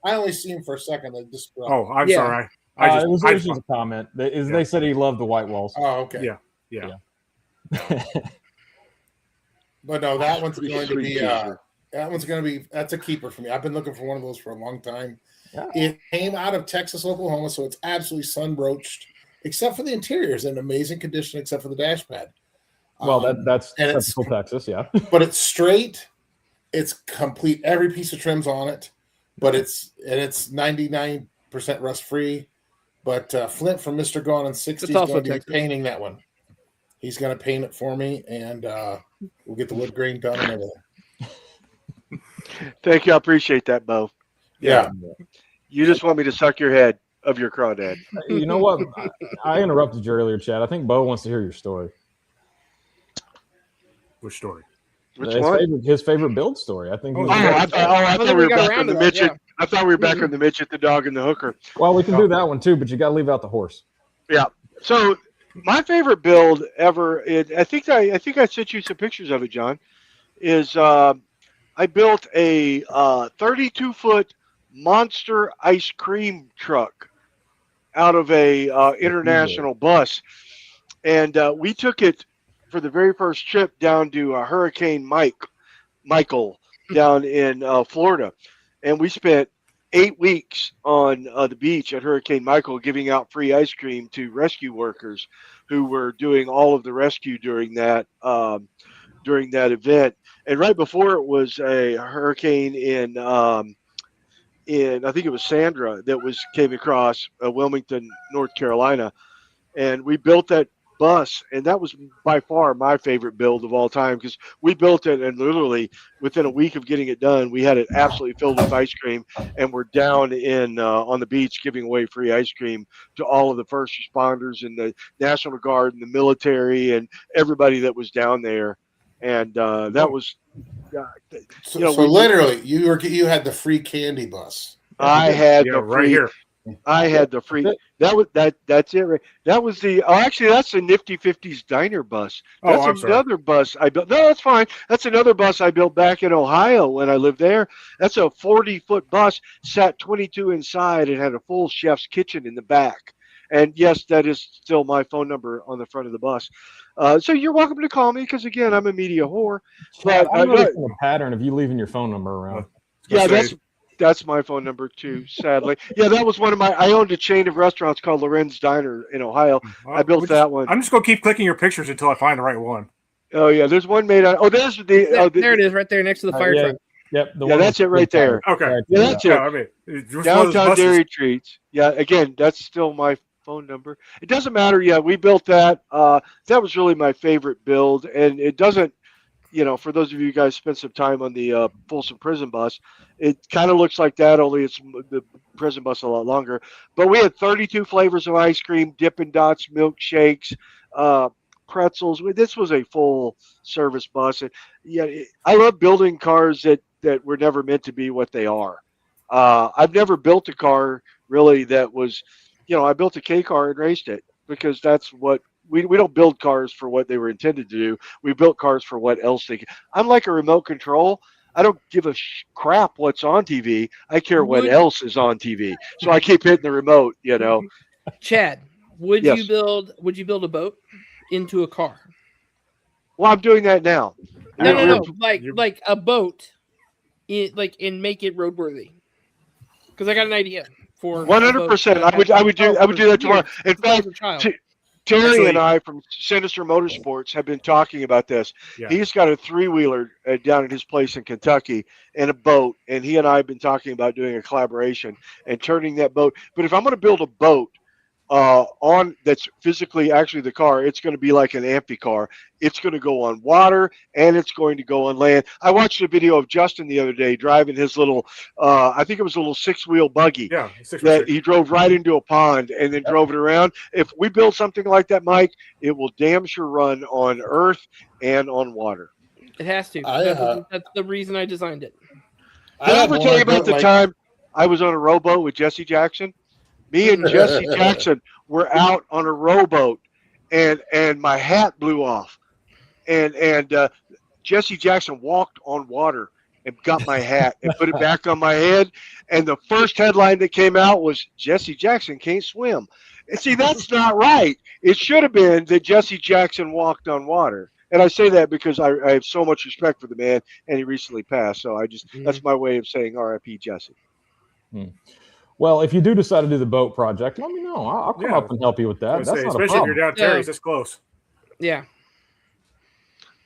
S6: I only see him for a second.
S1: I'm sorry.
S4: It was just a comment. They said he loved the white walls.
S6: Oh, okay.
S1: Yeah.
S6: But no, that one's going to be that's a keeper for me. I've been looking for one of those for a long time. Yeah. It came out of Texas, Oklahoma, so it's absolutely sun-broached, except for the interior is in amazing condition, except for the dash pad.
S4: Well, that's typical Texas, yeah.
S6: But it's straight, it's complete, every piece of trim's on it, but it's 99% rust-free. But Flint from Mr. Gone in 60 is going to be painting that one. He's going to paint it for me, and we'll get the wood grain done and everything.
S7: Thank you. I appreciate that, Bo.
S6: Yeah.
S7: You just want me to suck your head of your crawdad.
S4: You know what? I interrupted you earlier, Chad. I think Bo wants to hear your story.
S1: Which story?
S4: His favorite build story. I think.
S7: I thought we were back on the midget. Yeah. I thought we were back on the midget, the dog, and the hooker.
S4: Well, we can do that one too, but you got to leave out the horse.
S7: Yeah. So. My favorite build ever, I think I sent you some pictures of it, John, is I built a 32-foot monster ice cream truck out of a international bus. And we took it for the very first trip down to Hurricane Michael down in Florida. And we spent 8 weeks on the beach at Hurricane Michael giving out free ice cream to rescue workers who were doing all of the rescue during that event. And right before it was a hurricane in I think it was Sandra that came across Wilmington, North Carolina. And we built that bus, and that was by far my favorite build of all time because we built it, and literally within a week of getting it done, we had it absolutely filled with ice cream, and we're down in on the beach giving away free ice cream to all of the first responders and the National Guard and the military and everybody that was down there, and that was.
S6: So literally, you had the free candy bus.
S7: I had the
S1: right
S7: free.
S1: here.
S7: I had the free. That's it. Right. That was the. Oh, actually, that's the Nifty 50s Diner bus. That's another bus I built. No, that's fine. That's another bus I built back in Ohio when I lived there. That's a 40-foot bus, sat 22 inside, and had a full chef's kitchen in the back. And yes, that is still my phone number on the front of the bus. So you're welcome to call me because again, I'm a media whore.
S4: But I'm noticing a pattern of you leaving your phone number around.
S7: Yeah, that's my phone number too, sadly. Yeah, that was one of I owned a chain of restaurants called Lorenz Diner in Ohio. I built that one.
S1: I'm just going to keep clicking your pictures until I find the right one.
S7: Oh, yeah, there's one made out. Oh, there's the.
S5: There it is, right there next to the fire truck.
S4: Yep.
S7: Yeah, that's it right there.
S1: Okay.
S7: Yeah, that's it.
S1: I mean,
S7: Downtown Dairy Treats. Yeah, again, that's still my phone number. It doesn't matter. Yeah, we built that. That was really my favorite build, and it doesn't. For those of you guys spent some time on the Folsom Prison bus, it kind of looks like that, only it's the prison bus a lot longer. But we had 32 flavors of ice cream, Dippin' Dots, milkshakes, pretzels. This was a full service bus. And I love building cars that were never meant to be what they are. I've never built a car really that was, I built a K car and raced it because that's what. We don't build cars for what they were intended to do. We built cars for what else they can. I'm like a remote control. I don't give a crap what's on TV. I care what else is on TV. So I keep hitting the remote,
S5: Chad, would you build a boat into a car?
S7: Well, I'm doing that now.
S5: No. Like a boat, and make it roadworthy. Because I got an idea for
S7: 100%. I would do that tomorrow. In fact, Terry and I from Sinister Motorsports have been talking about this. Yeah. He's got a 3-wheeler down at his place in Kentucky and a boat, and he and I have been talking about doing a collaboration and turning that boat. But if I'm going to build a boat that's physically actually the car, it's going to be like an amphi car. It's going to go on water and it's going to go on land. I watched a video of Justin the other day driving his little, I think it was a little 6-wheel buggy.
S1: Yeah,
S7: that he drove right into a pond and then drove it around. If we build something like that, Mike, it will damn sure run on earth and on water.
S5: It has to. That's the reason I designed it.
S7: Did I ever tell you about the time I was on a rowboat with Jesse Jackson? Me and Jesse Jackson were out on a rowboat, and my hat blew off, and Jesse Jackson walked on water and got my hat and put it back on my head, and the first headline that came out was Jesse Jackson can't swim. And see, that's not right. It should have been that Jesse Jackson walked on water. And I say that because I have so much respect for the man, and he recently passed. So that's my way of saying R.I.P. Jesse.
S4: Well, if you do decide to do the boat project, let me know. I'll come up and help you with that. That's not a problem.
S1: Especially if you're down Terry's, it's close.
S5: Yeah.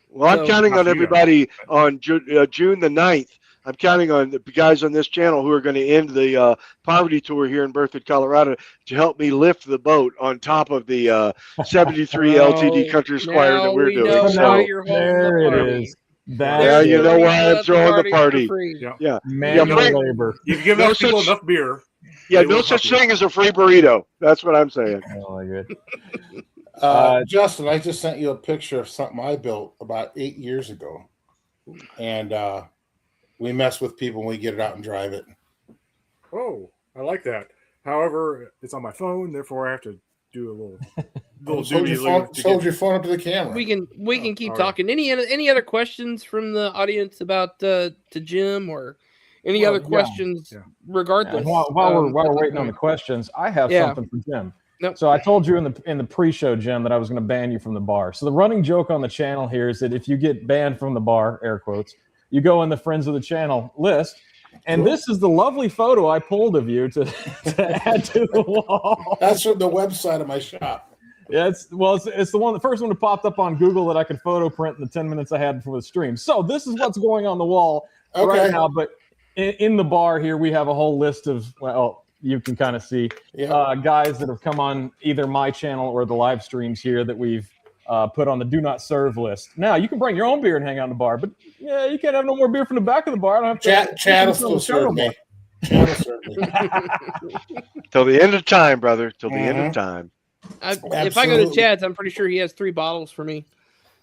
S7: Well, I'm counting on everybody on June the 9th. I'm counting on the guys on this channel who are going to end the poverty tour here in Berthoud, Colorado, to help me lift the boat on top of the 73 LTD Country Squire that we're doing.
S5: So
S4: there it is.
S7: Now you know why I'm throwing the party.
S4: Yeah. Manual labor.
S1: You've given people enough beer.
S7: Yeah, no such thing as a free burrito. That's what I'm saying.
S4: Oh, good.
S6: Justin, I just sent you a picture of something I built about 8 years ago. And we mess with people when we get it out and drive it.
S1: Oh, I like that. However, it's on my phone, therefore I have to do a little duty.
S6: Hold your phone up to the camera.
S5: We can keep talking. Any other questions from the audience about to Jim or any other questions regardless?
S4: While we're waiting on the questions, I have something for Jim.
S5: Nope.
S4: So I told you in the pre-show, Jim, that I was going to ban you from the bar. So the running joke on the channel here is that if you get banned from the bar, air quotes, you go in the friends of the channel list. And this is the lovely photo I pulled of you to add to the wall.
S6: That's from the website of my shop.
S4: Yeah, it's the first one that popped up on Google that I could photo print in the 10 minutes I had for the stream. So this is what's going on the wall right now. But in the bar here, we have a whole list of, you can kind of see guys that have come on either my channel or the live streams here that we've put on the do not serve list. Now you can bring your own beer and hang out in the bar, but yeah, you can't have no more beer from the back of the bar. I don't have to.
S6: Chad will still serve me. Chad will serve me.
S7: Till the end of time, brother. Till the end of time.
S5: If I go to Chad's, I'm pretty sure he has 3 bottles for me.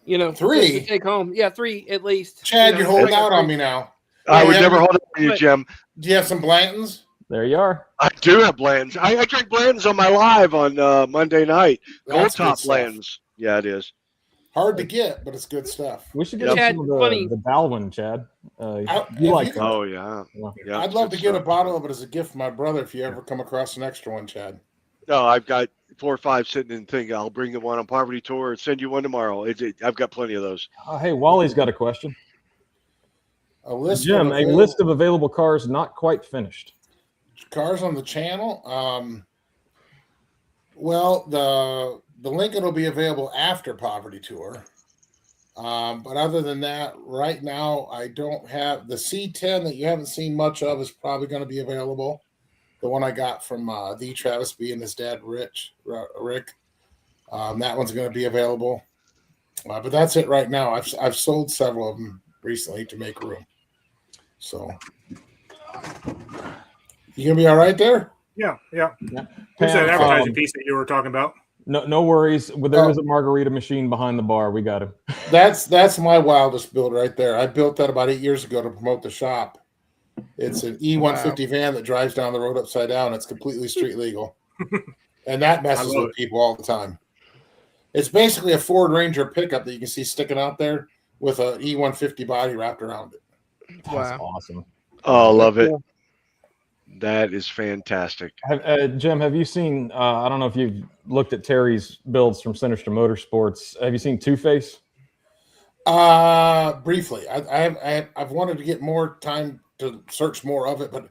S5: You know,
S6: 3
S5: to take home. Yeah, 3 at least.
S6: Chad, you're holding out on me now.
S7: I would never hold out on you, Jim.
S6: Do you have some Blantons?
S4: There you are.
S7: I do have Bland's. I drank Bland's on my live on Monday night. Gold
S6: That's
S7: top
S6: good
S7: Bland's. Yeah, it is.
S6: Hard to get, but it's good stuff.
S4: We should get
S5: Chad,
S4: some of the Dalwyn, Chad. You like that?
S7: Oh, yeah.
S6: I'd love to get a bottle of it as a gift for my brother if you ever come across an extra one, Chad.
S7: No, I've got 4 or 5 sitting in the thing. I'll bring the one on Poverty Tour and send you one tomorrow. I've got plenty of those.
S4: Hey, Wally's got a question. Jim, a list of available cars not quite finished.
S6: Cars on the channel. Well, the Lincoln will be available after Poverty Tour. But other than that, right now I don't have the C10 that you haven't seen much of is probably going to be available. The one I got from the Travis B and his dad Rick. That one's going to be available. But that's it right now. I've sold several of them recently to make room. So you gonna be all right there?
S1: Yeah. Who's that advertising piece that you were talking about?
S4: No worries. There was a margarita machine behind the bar. We got him.
S6: That's my wildest build right there. I built that about 8 years ago to promote the shop. It's an E150 van that drives down the road upside down. It's completely street legal. And that messes with people all the time. It's basically a Ford Ranger pickup that you can see sticking out there with an E150 body wrapped around it.
S4: That's awesome.
S7: Oh, love it. That is fantastic.
S4: Jim, have you seen, I don't know if you've looked at Terry's builds from Sinister Motorsports. Have you seen Two-Face?
S6: Briefly. I've wanted to get more time to search more of it, but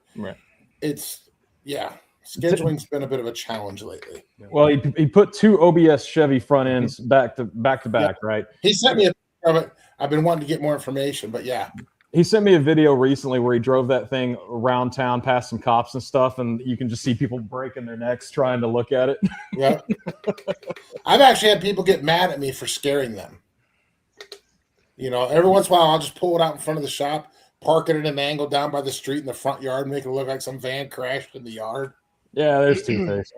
S6: scheduling's been a bit of a challenge lately.
S4: Well, he put 2 OBS Chevy front ends back to back, right?
S6: He sent me a picture of it. I've been wanting to get more information, but yeah.
S4: He sent me a video recently where he drove that thing around town past some cops and stuff, and you can just see people breaking their necks trying to look at it.
S6: Yeah. I've actually had people get mad at me for scaring them. You know, every once in a while I'll just pull it out in front of the shop, park it at an angle down by the street in the front yard, make it look like some van crashed in the yard.
S4: Yeah, there's Two-Face.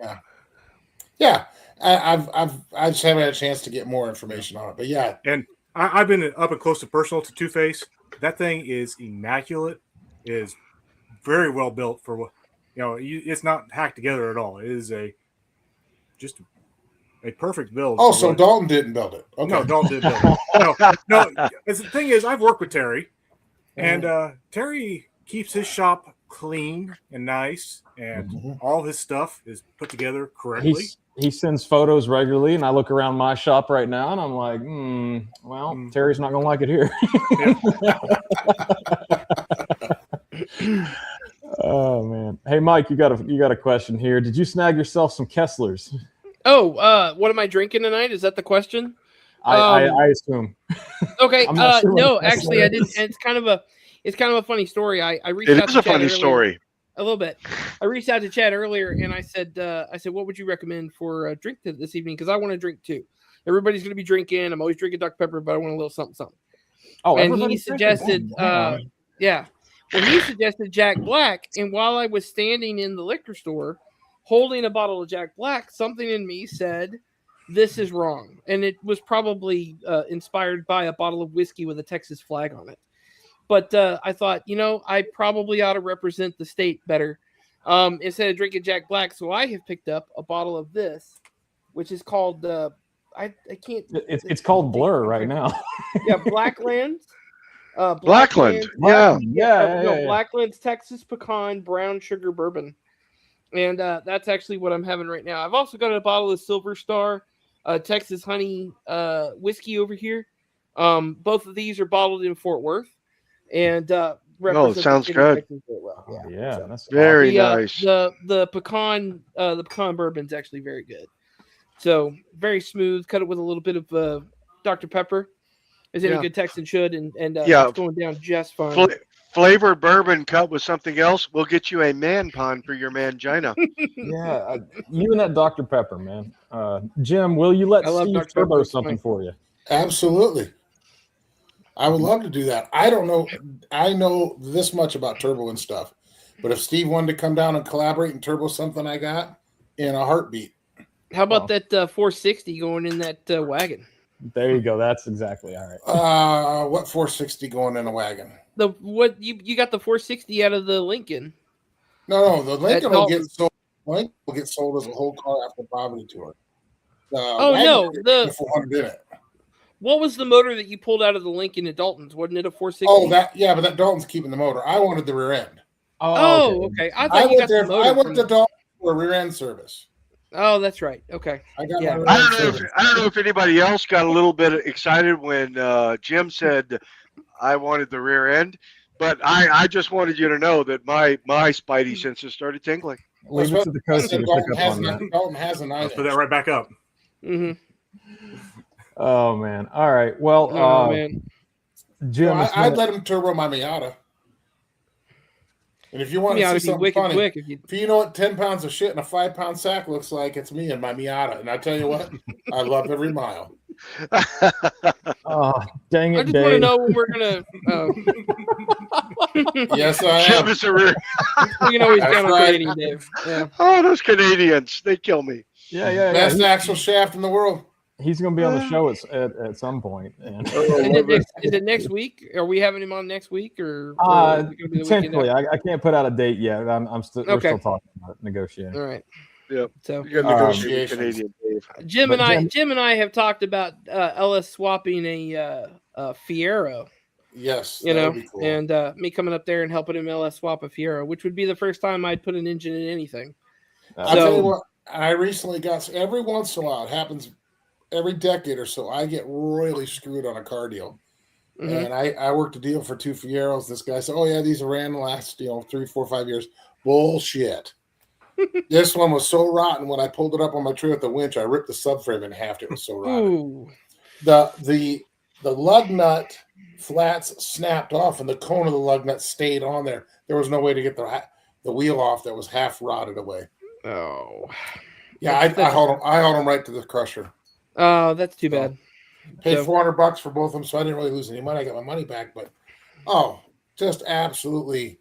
S6: Yeah. I just haven't had a chance to get more information on it, but yeah.
S1: And I've been up and close and personal to Two-Face. That thing is immaculate. It is very well built for it's not hacked together at all. It is just a perfect build.
S6: Oh, so Dalton didn't build it. Okay.
S1: No, Dalton didn't build it. No. The thing is, I've worked with Terry, and Terry keeps his shop clean and nice, and all his stuff is put together correctly.
S4: He sends photos regularly, and I look around my shop right now, and I'm like, Terry's not going to like it here. Oh, man. Hey, Mike, you got a question here. Did you snag yourself some Kesslers?
S5: Oh, what am I drinking tonight? Is that the question?
S4: I assume.
S5: Okay. Sure no, actually, I didn't. And it's kind of a funny story. I reached out to Chad. It is a funny story. A little bit. I reached out to Chad earlier, and I said, what would you recommend for a drink this evening? Because I want to drink too. Everybody's going to be drinking. I'm always drinking Dr. Pepper, but I want a little something. Oh, and he suggested, Well, he suggested Jack Black, and while I was standing in the liquor store holding a bottle of Jack Black, something in me said, "This is wrong," and it was probably inspired by a bottle of whiskey with a Texas flag on it. But I thought, I probably ought to represent the state better instead of drinking Jack Black. So I have picked up a bottle of this, which is called I can't.
S4: It's called Blur right now.
S5: Yeah, Blackland.
S7: Blackland. Yeah.
S5: Blackland's Texas Pecan Brown Sugar Bourbon, and that's actually what I'm having right now. I've also got a bottle of Silver Star Texas Honey whiskey over here. Both of these are bottled in Fort Worth. And
S7: it sounds good.
S4: Yeah, that's
S7: very nice.
S5: The pecan bourbon's actually very good. So very smooth. Cut it with a little bit of Dr. Pepper, as any good Texan should, and it's going down just fine.
S7: flavored bourbon cut with something else, we'll get you a man pond for your mangina.
S4: Yeah, you and that Dr. Pepper, man. Jim, will you let
S5: I love
S4: Steve
S5: Dr.
S4: turbo
S5: Pepper. It's
S4: something
S5: fine.
S4: for you?
S6: Absolutely. I would love to do that. I don't know. I know this much about turbo and stuff, but if Steve wanted to come down and collaborate and turbo something I got, in a heartbeat.
S5: How about that 460 going in that wagon?
S4: There you go. That's exactly all right.
S6: What 460 going in a wagon?
S5: What you got the 460 out of the Lincoln?
S6: No, the Lincoln will
S5: Dalton.
S6: get sold. Lincoln will get sold as a whole car after Poverty Tour.
S5: Oh no,
S6: the 400 in it.
S5: What was the motor that you pulled out of the Lincoln at Dalton's? Wasn't it a 460?
S6: Oh, but that Dalton's keeping the motor. I wanted the rear end.
S5: Oh, okay. I thought you got the motor.
S6: I went to Dalton for rear end service.
S5: Oh, that's right. Okay.
S6: I got
S5: Yeah.
S6: my
S7: I don't know if anybody else got a little bit excited when Jim said I wanted the rear end, but I just wanted you to know that my spidey senses started tingling.
S4: Leave it to the coach to pick up on that.
S6: Dalton has an
S1: Let's put that right back up.
S5: Mm-hmm.
S4: Oh man! All right. Well,
S5: man.
S4: Jim,
S6: I'd let him turbo my Miata. And if you want to see something funny,
S5: quick
S6: if you know what 10 pounds of shit in a 5-pound sack looks like, it's me and my Miata. And I tell you what, I love every mile.
S4: Oh, dang it,
S5: I just
S4: Dave.
S5: want to know when we're gonna.
S6: Yes, I
S7: Jim
S6: am.
S7: is a rear.
S5: We can always
S6: That's
S5: count on
S6: right.
S5: Canadian Dave. Yeah.
S7: Oh, those Canadians, they kill me.
S4: Yeah.
S6: Best axle shaft in the world.
S4: He's going to be on the show at some point. And
S5: Is it next week? Are we having him on next week or is it gonna be the weekend
S4: potentially,
S5: after?
S4: I can't put out a date yet. We're still talking about it, negotiating.
S5: All right.
S7: Yep.
S5: So
S7: You got negotiations. Canadian Dave.
S5: Jim
S4: But
S5: and I have talked about LS swapping a Fiero.
S6: Yes,
S5: You
S6: that
S5: know,
S6: would be cool.
S5: and me coming up there and helping him LS swap a Fiero, which would be the first time I'd put an engine in anything.
S6: I'll tell you what, I recently got, every once in a while, it happens every decade or so, I get royally screwed on a car deal.
S5: Mhm.
S6: And I worked a deal for 2 Fieros. This guy said, oh, yeah, these ran the last, 3, 4, 5 years. Bullshit. This one was so rotten, when I pulled it up on my tree with the winch, I ripped the subframe in half. It was so rotten.
S5: Ooh.
S6: The lug nut flats snapped off, and the cone of the lug nut stayed on there. There was no way to get the wheel off that was half rotted away.
S5: Oh.
S6: Yeah, I hauled them right to the crusher.
S5: Oh, that's too bad.
S6: Paid $400 for both of them, so I didn't really lose any money. I got my money back, but just absolutely.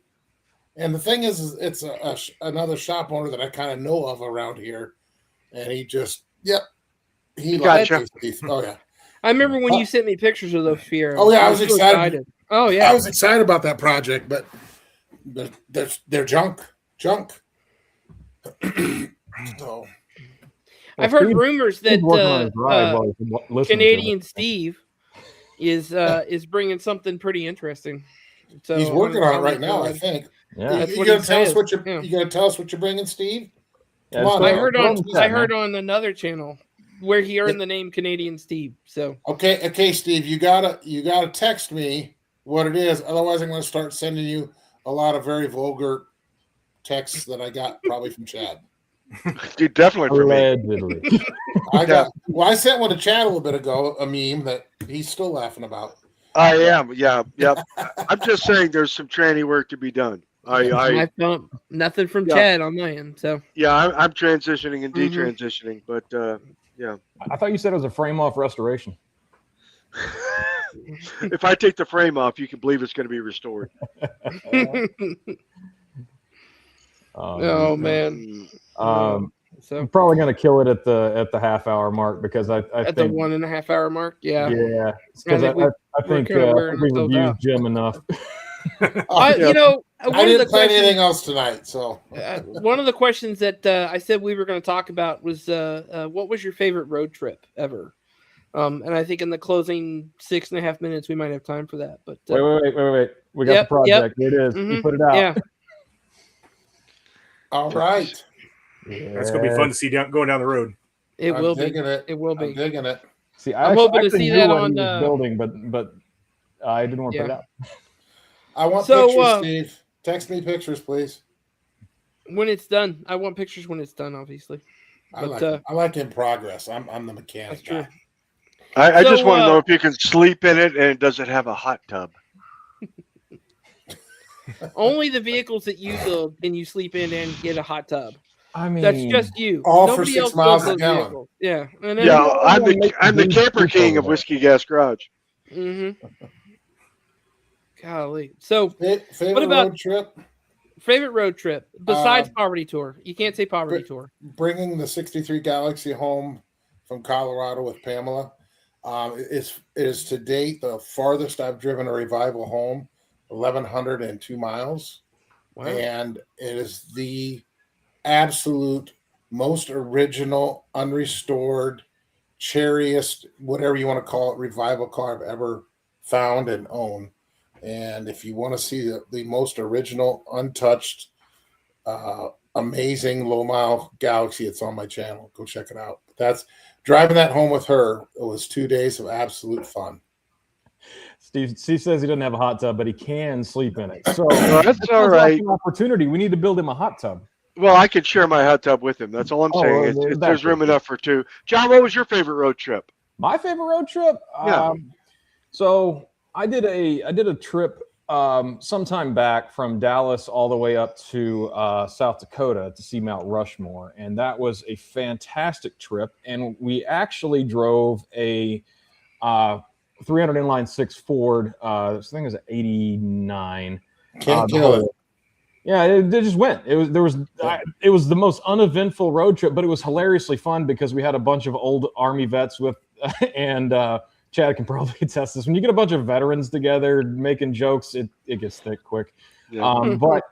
S6: And the thing is it's another shop owner that I kind of know of around here, and he just he
S7: Gotcha.
S6: liked these. Oh yeah,
S5: I remember when you sent me pictures of those Fieros.
S6: Oh, yeah, I was
S5: so
S6: excited.
S5: Oh yeah,
S6: I was excited about that project, but they're junk. So
S5: I've heard rumors that Canadian
S6: it.
S5: Steve is bringing something pretty interesting. So
S6: he's working on it right now, I think.
S4: Yeah,
S5: That's
S6: you
S5: what
S6: gonna
S5: he
S6: tell us
S5: says.
S6: what
S5: Yeah.
S6: you gonna tell us what you're bringing, Steve?
S4: Yeah,
S6: Come on,
S5: I
S6: man.
S5: heard on another channel where he earned the name Canadian Steve. So
S6: Okay, Steve, you gotta text me what it is. Otherwise, I'm gonna start sending you a lot of very vulgar texts that I got probably from Chad.
S7: Dude, definitely for me.
S4: allegedly.
S6: I sent one to Chad a little bit ago, a meme that he's still laughing about.
S7: I am. Yeah. I'm just saying there's some tranny work to be done.
S5: I found nothing from Chad on my end. So
S7: Yeah, I'm transitioning and detransitioning, but yeah.
S4: I thought you said it was a frame off restoration.
S7: If I take the frame off, you can believe it's going to be restored.
S5: Oh man. So
S4: I'm probably going to kill it at the half-hour mark because I
S5: at
S4: think
S5: the 1.5 hour mark, yeah.
S4: Because I think
S5: kinda wearing
S4: we
S5: ourselves
S4: reviewed
S5: out.
S4: Jim enough.
S6: I didn't plan
S5: questions-
S6: anything else tonight, so
S5: one of the questions that I said we were going to talk about was what was your favorite road trip ever? And I think in the closing 6.5 minutes we might have time for that. But
S4: Wait. We got the project. Here it is. You put it out.
S5: Yeah.
S6: all right.
S1: That's gonna be fun to see going down the road.
S5: It
S6: I'm
S5: will be.
S6: digging it.
S5: It will
S6: I'm
S5: be.
S6: digging it.
S4: See,
S5: I'm hoping to see that on
S4: building, but I didn't want to put it out.
S6: I want
S5: So,
S6: pictures, Steve. Text me pictures, please.
S5: When it's done. I want pictures when it's done, obviously.
S6: I like in progress. I'm the mechanic.
S5: That's true.
S6: Guy.
S7: I just want to know if you can sleep in it and does it have a hot tub?
S5: Only the vehicles that you build can you sleep in and get a hot tub.
S4: I mean,
S5: That's just you.
S6: All for
S5: Nobody
S6: 6
S5: else
S6: miles
S5: builds
S6: a
S5: those
S6: gallon.
S5: vehicles. Yeah. And
S7: Yeah,
S5: then,
S7: I'm the camper king of Whiskey Gas Garage.
S5: Mm-hmm. Golly. So,
S6: Favorite
S5: what about
S6: road trip?
S5: favorite road trip besides Poverty Tour? You can't say Poverty Tour.
S6: Bringing the 63 Galaxy home from Colorado with Pamela. It is to date the farthest I've driven a Revival home, 1,102 miles.
S5: Wow.
S6: And it is the absolute most original, unrestored, cheeriest, whatever you want to call it, Revival car I've ever found and owned. And if you want to see the most original, untouched, amazing low mile Galaxy, it's on my channel. Go check it out. That's driving that home with her. It was 2 days of absolute fun.
S4: Steve says he doesn't have a hot tub, but he can sleep in it. So
S7: Well, that's all right.
S4: An opportunity. We need to build him a hot tub.
S7: Well, I could share my hot tub with him. That's all I'm saying. There's room enough for two. John, what was your favorite road trip?
S4: My favorite road trip?
S7: Yeah.
S4: So I did a trip sometime back from Dallas all the way up to South Dakota to see Mount Rushmore, and that was a fantastic trip. And we actually drove a 300 inline six Ford. This thing is an 89.
S6: Can't kill it.
S4: Yeah, it just went. It was the most uneventful road trip, but it was hilariously fun because we had a bunch of old Army vets with, and Chad can probably attest this. When you get a bunch of veterans together making jokes, it gets thick quick. Yeah. But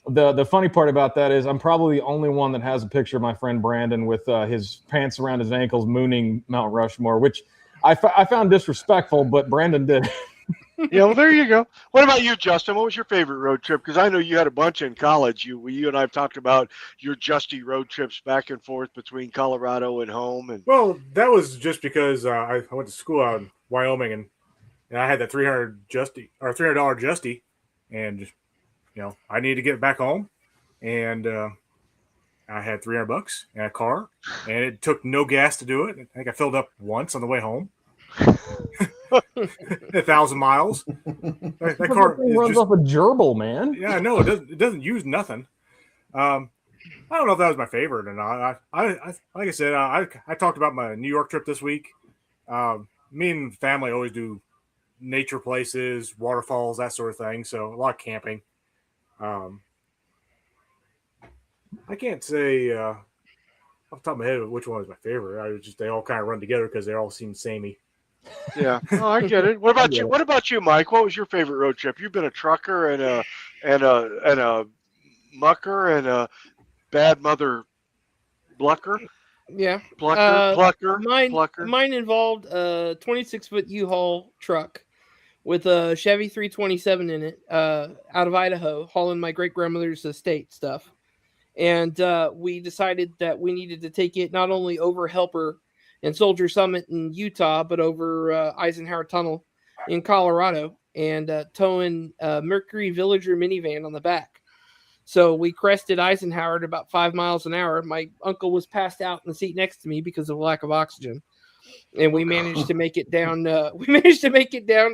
S4: the funny part about that is I'm probably the only one that has a picture of my friend Brandon with his pants around his ankles mooning Mount Rushmore, which I found disrespectful, but Brandon did.
S7: Yeah, well, there you go. What about you, Justin? What was your favorite road trip? Because I know you had a bunch in college. You and I have talked about your Justy road trips back and forth between Colorado and home. And
S1: well, that was just because I went to school out in Wyoming, and I had that $300 Justy, and just, I needed to get back home, and I had $300 and a car, and it took no gas to do it. I think I filled up once on the way home. 1,000 miles. That car
S4: runs off a gerbil, man.
S1: Yeah, no, it doesn't use nothing. I don't know if that was my favorite or not. I like I said, I talked about my New York trip this week. Me and family always do nature places, waterfalls, that sort of thing. So a lot of camping. I can't say off the top of my head which one was my favorite. They all kind of run together because they all seem samey.
S7: Yeah, I get it. What about you? What about you, Mike? What was your favorite road trip? You've been a trucker and a mucker and a bad mother blucker.
S5: Yeah,
S7: plucker.
S5: Mine involved a 26-foot U-Haul truck with a Chevy 327 in it, out of Idaho, hauling my great grandmother's estate stuff. And we decided that we needed to take it not only over Helper and Soldier Summit in Utah, but over Eisenhower Tunnel in Colorado, and towing a Mercury Villager minivan on the back. So we crested Eisenhower at about 5 miles an hour. My uncle was passed out in the seat next to me because of lack of oxygen, and we managed to make it down. To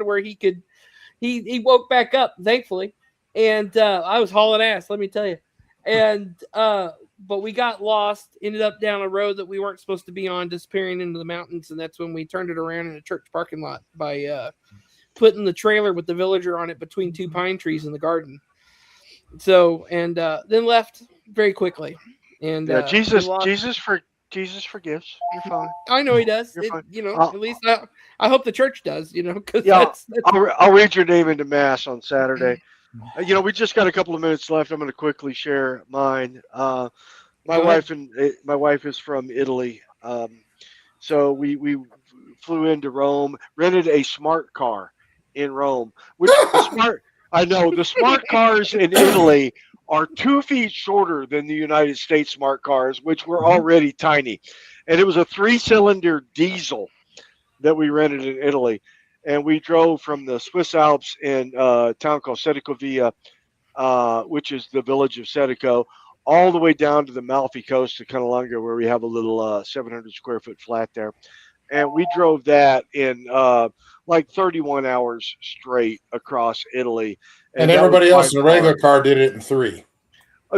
S5: where he could. He woke back up, thankfully, and I was hauling ass. Let me tell you, and. But we got lost, ended up down a road that we weren't supposed to be on, disappearing into the mountains. And that's when we turned it around in a church parking lot by putting the trailer with the Villager on it between two pine trees in the garden. So, and then left very quickly. And
S7: Jesus forgives. You're fine.
S5: I know he does. At least I hope the church does, because that's
S7: I'll read your name into mass on Saturday. We just got a couple of minutes left. I'm going to quickly share mine. My wife is from Italy, so we flew into Rome, rented a smart car in Rome. Which the smart cars in Italy are 2 feet shorter than the United States smart cars, which were already tiny, and it was a 3-cylinder diesel that we rented in Italy. And we drove from the Swiss Alps in a town called Settecovia, which is the village of Settico, all the way down to the Amalfi Coast to Cunalunga, where we have a little 700 square foot flat there. And we drove that in like 31 hours straight across Italy.
S6: And everybody else in the regular car did it in 3.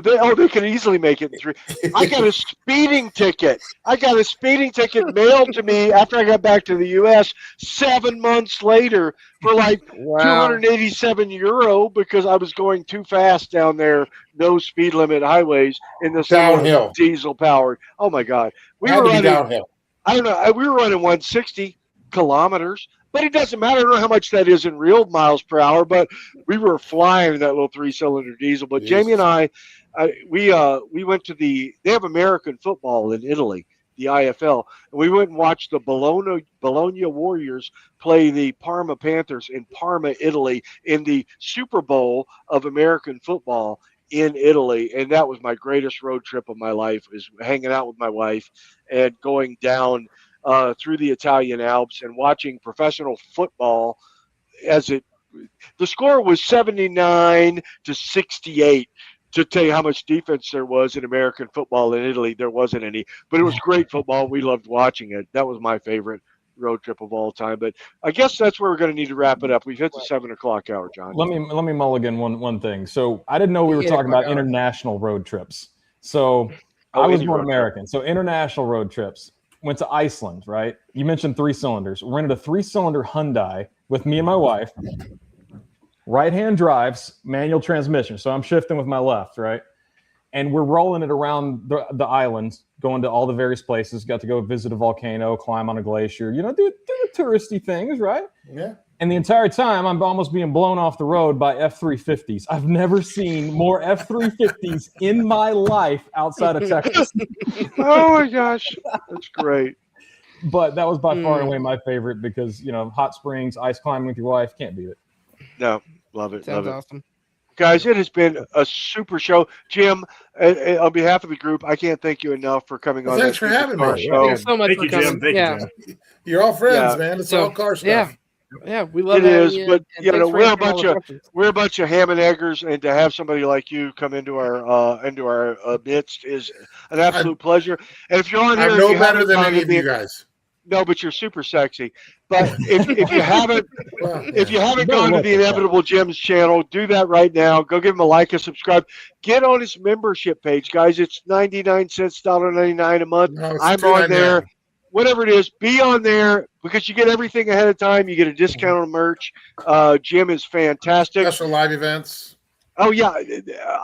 S7: They can easily make it in 3. I got a speeding ticket. Mailed to me after I got back to the U.S. 7 months later for like €287 because I was going too fast down there, no speed limit highways in the
S6: downhill
S7: diesel powered. Oh my God, we were running downhill. I don't know. We were running 160 kilometers. But it doesn't matter. I don't know how much that is in real miles per hour, but we were flying that little 3-cylinder diesel. But Jamie and I we went to they have American football in Italy, the IFL, and we went and watched the Bologna Warriors play the Parma Panthers in Parma, Italy, in the Super Bowl of American football in Italy. And that was my greatest road trip of my life, is hanging out with my wife and going down through the Italian Alps and watching professional football the score was 79-68. To tell you how much defense there was in American football in Italy, there wasn't any, but it was great football. We loved watching it. That was my favorite road trip of all time. But I guess that's where we're going to need to wrap it up. We've hit the 7 o'clock hour, John.
S4: Let me mulligan one thing. So I didn't know we were talking about international road trips. So I was born American. So international road trips. Went to Iceland, right? You mentioned 3 cylinders. Rented a 3-cylinder Hyundai with me and my wife. Right-hand drives, manual transmission. So I'm shifting with my left, right? And we're rolling it around the island, going to all the various places. Got to go visit a volcano, climb on a glacier, do the touristy things, right?
S6: Yeah.
S4: And the entire time, I'm almost being blown off the road by F-350s. I've never seen more F-350s in my life outside of Texas.
S7: Oh, my gosh. That's great.
S4: But that was by far and away my favorite because, hot springs, ice climbing with your wife, can't beat it.
S7: No, love it.
S5: Sounds
S7: love it.
S5: awesome.
S7: Guys, it has been a super show. Jim, on behalf of the group, I can't thank you enough for coming on.
S6: Thanks for having me.
S5: Thanks so much
S1: Thank
S5: for
S1: you,
S5: coming.
S1: Jim. Thank you, Jim.
S6: You're all friends, man. It's all car stuff.
S5: Yeah, we love
S7: it. Is,
S5: you,
S7: but we're a bunch of ham and eggers, and to have somebody like you come into our midst is an absolute pleasure. And if you're on here,
S6: I'm no better than any of you guys.
S7: No, but you're super sexy. But if you haven't gone to the Inevitable Jim's channel, do that right now. Go give him a like and subscribe. Get on his membership page, guys. It's 99 cents, $1.99 a month.
S6: No,
S7: I'm on there. Whatever it is, be on there because you get everything ahead of time. You get a discount on merch. Jim is fantastic.
S6: Special live events.
S7: Oh, yeah.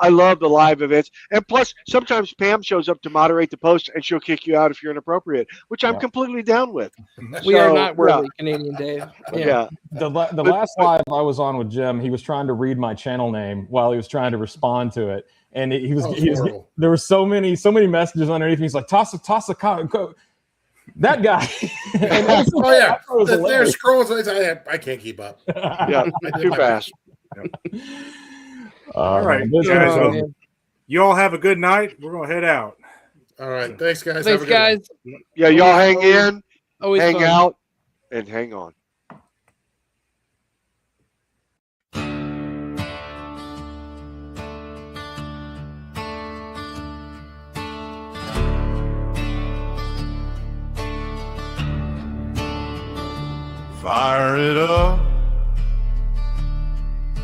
S7: I love the live events. And plus, sometimes Pam shows up to moderate the post, and she'll kick you out if you're inappropriate, which I'm completely down with.
S5: We are not worthy, Canadian Dave.
S7: Yeah.
S4: The last live I was on with Jim, he was trying to read my channel name while he was trying to respond to it. And there were so many messages underneath. He's like, toss a comment. That guy.
S6: They're scrolling. I can't keep up.
S7: Yeah, too fast.
S1: All right, guys. You all have a good night. We're gonna head out.
S6: All right, thanks, guys.
S5: Thanks, guys.
S7: Yeah, y'all hang in, hang
S5: fun.
S7: out, and hang on.
S2: Fire it up,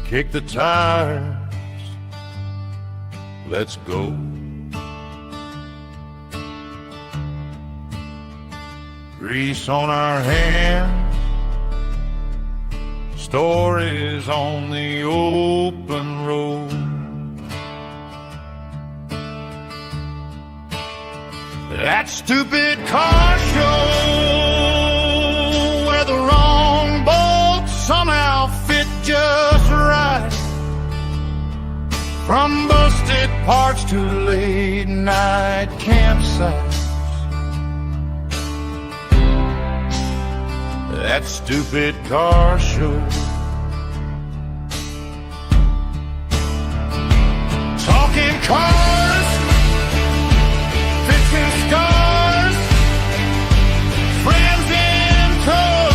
S2: kick the tires, let's go. Grease on our hands, stories on the open road. That stupid car show where the wrong bolts somehow fit just right. From busted parts to late night campsites. That stupid car show. Talking cars, fixing scars, friends in tow.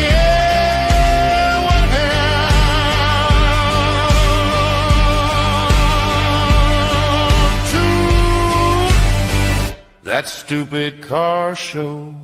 S2: Yeah, what happened to that stupid car show?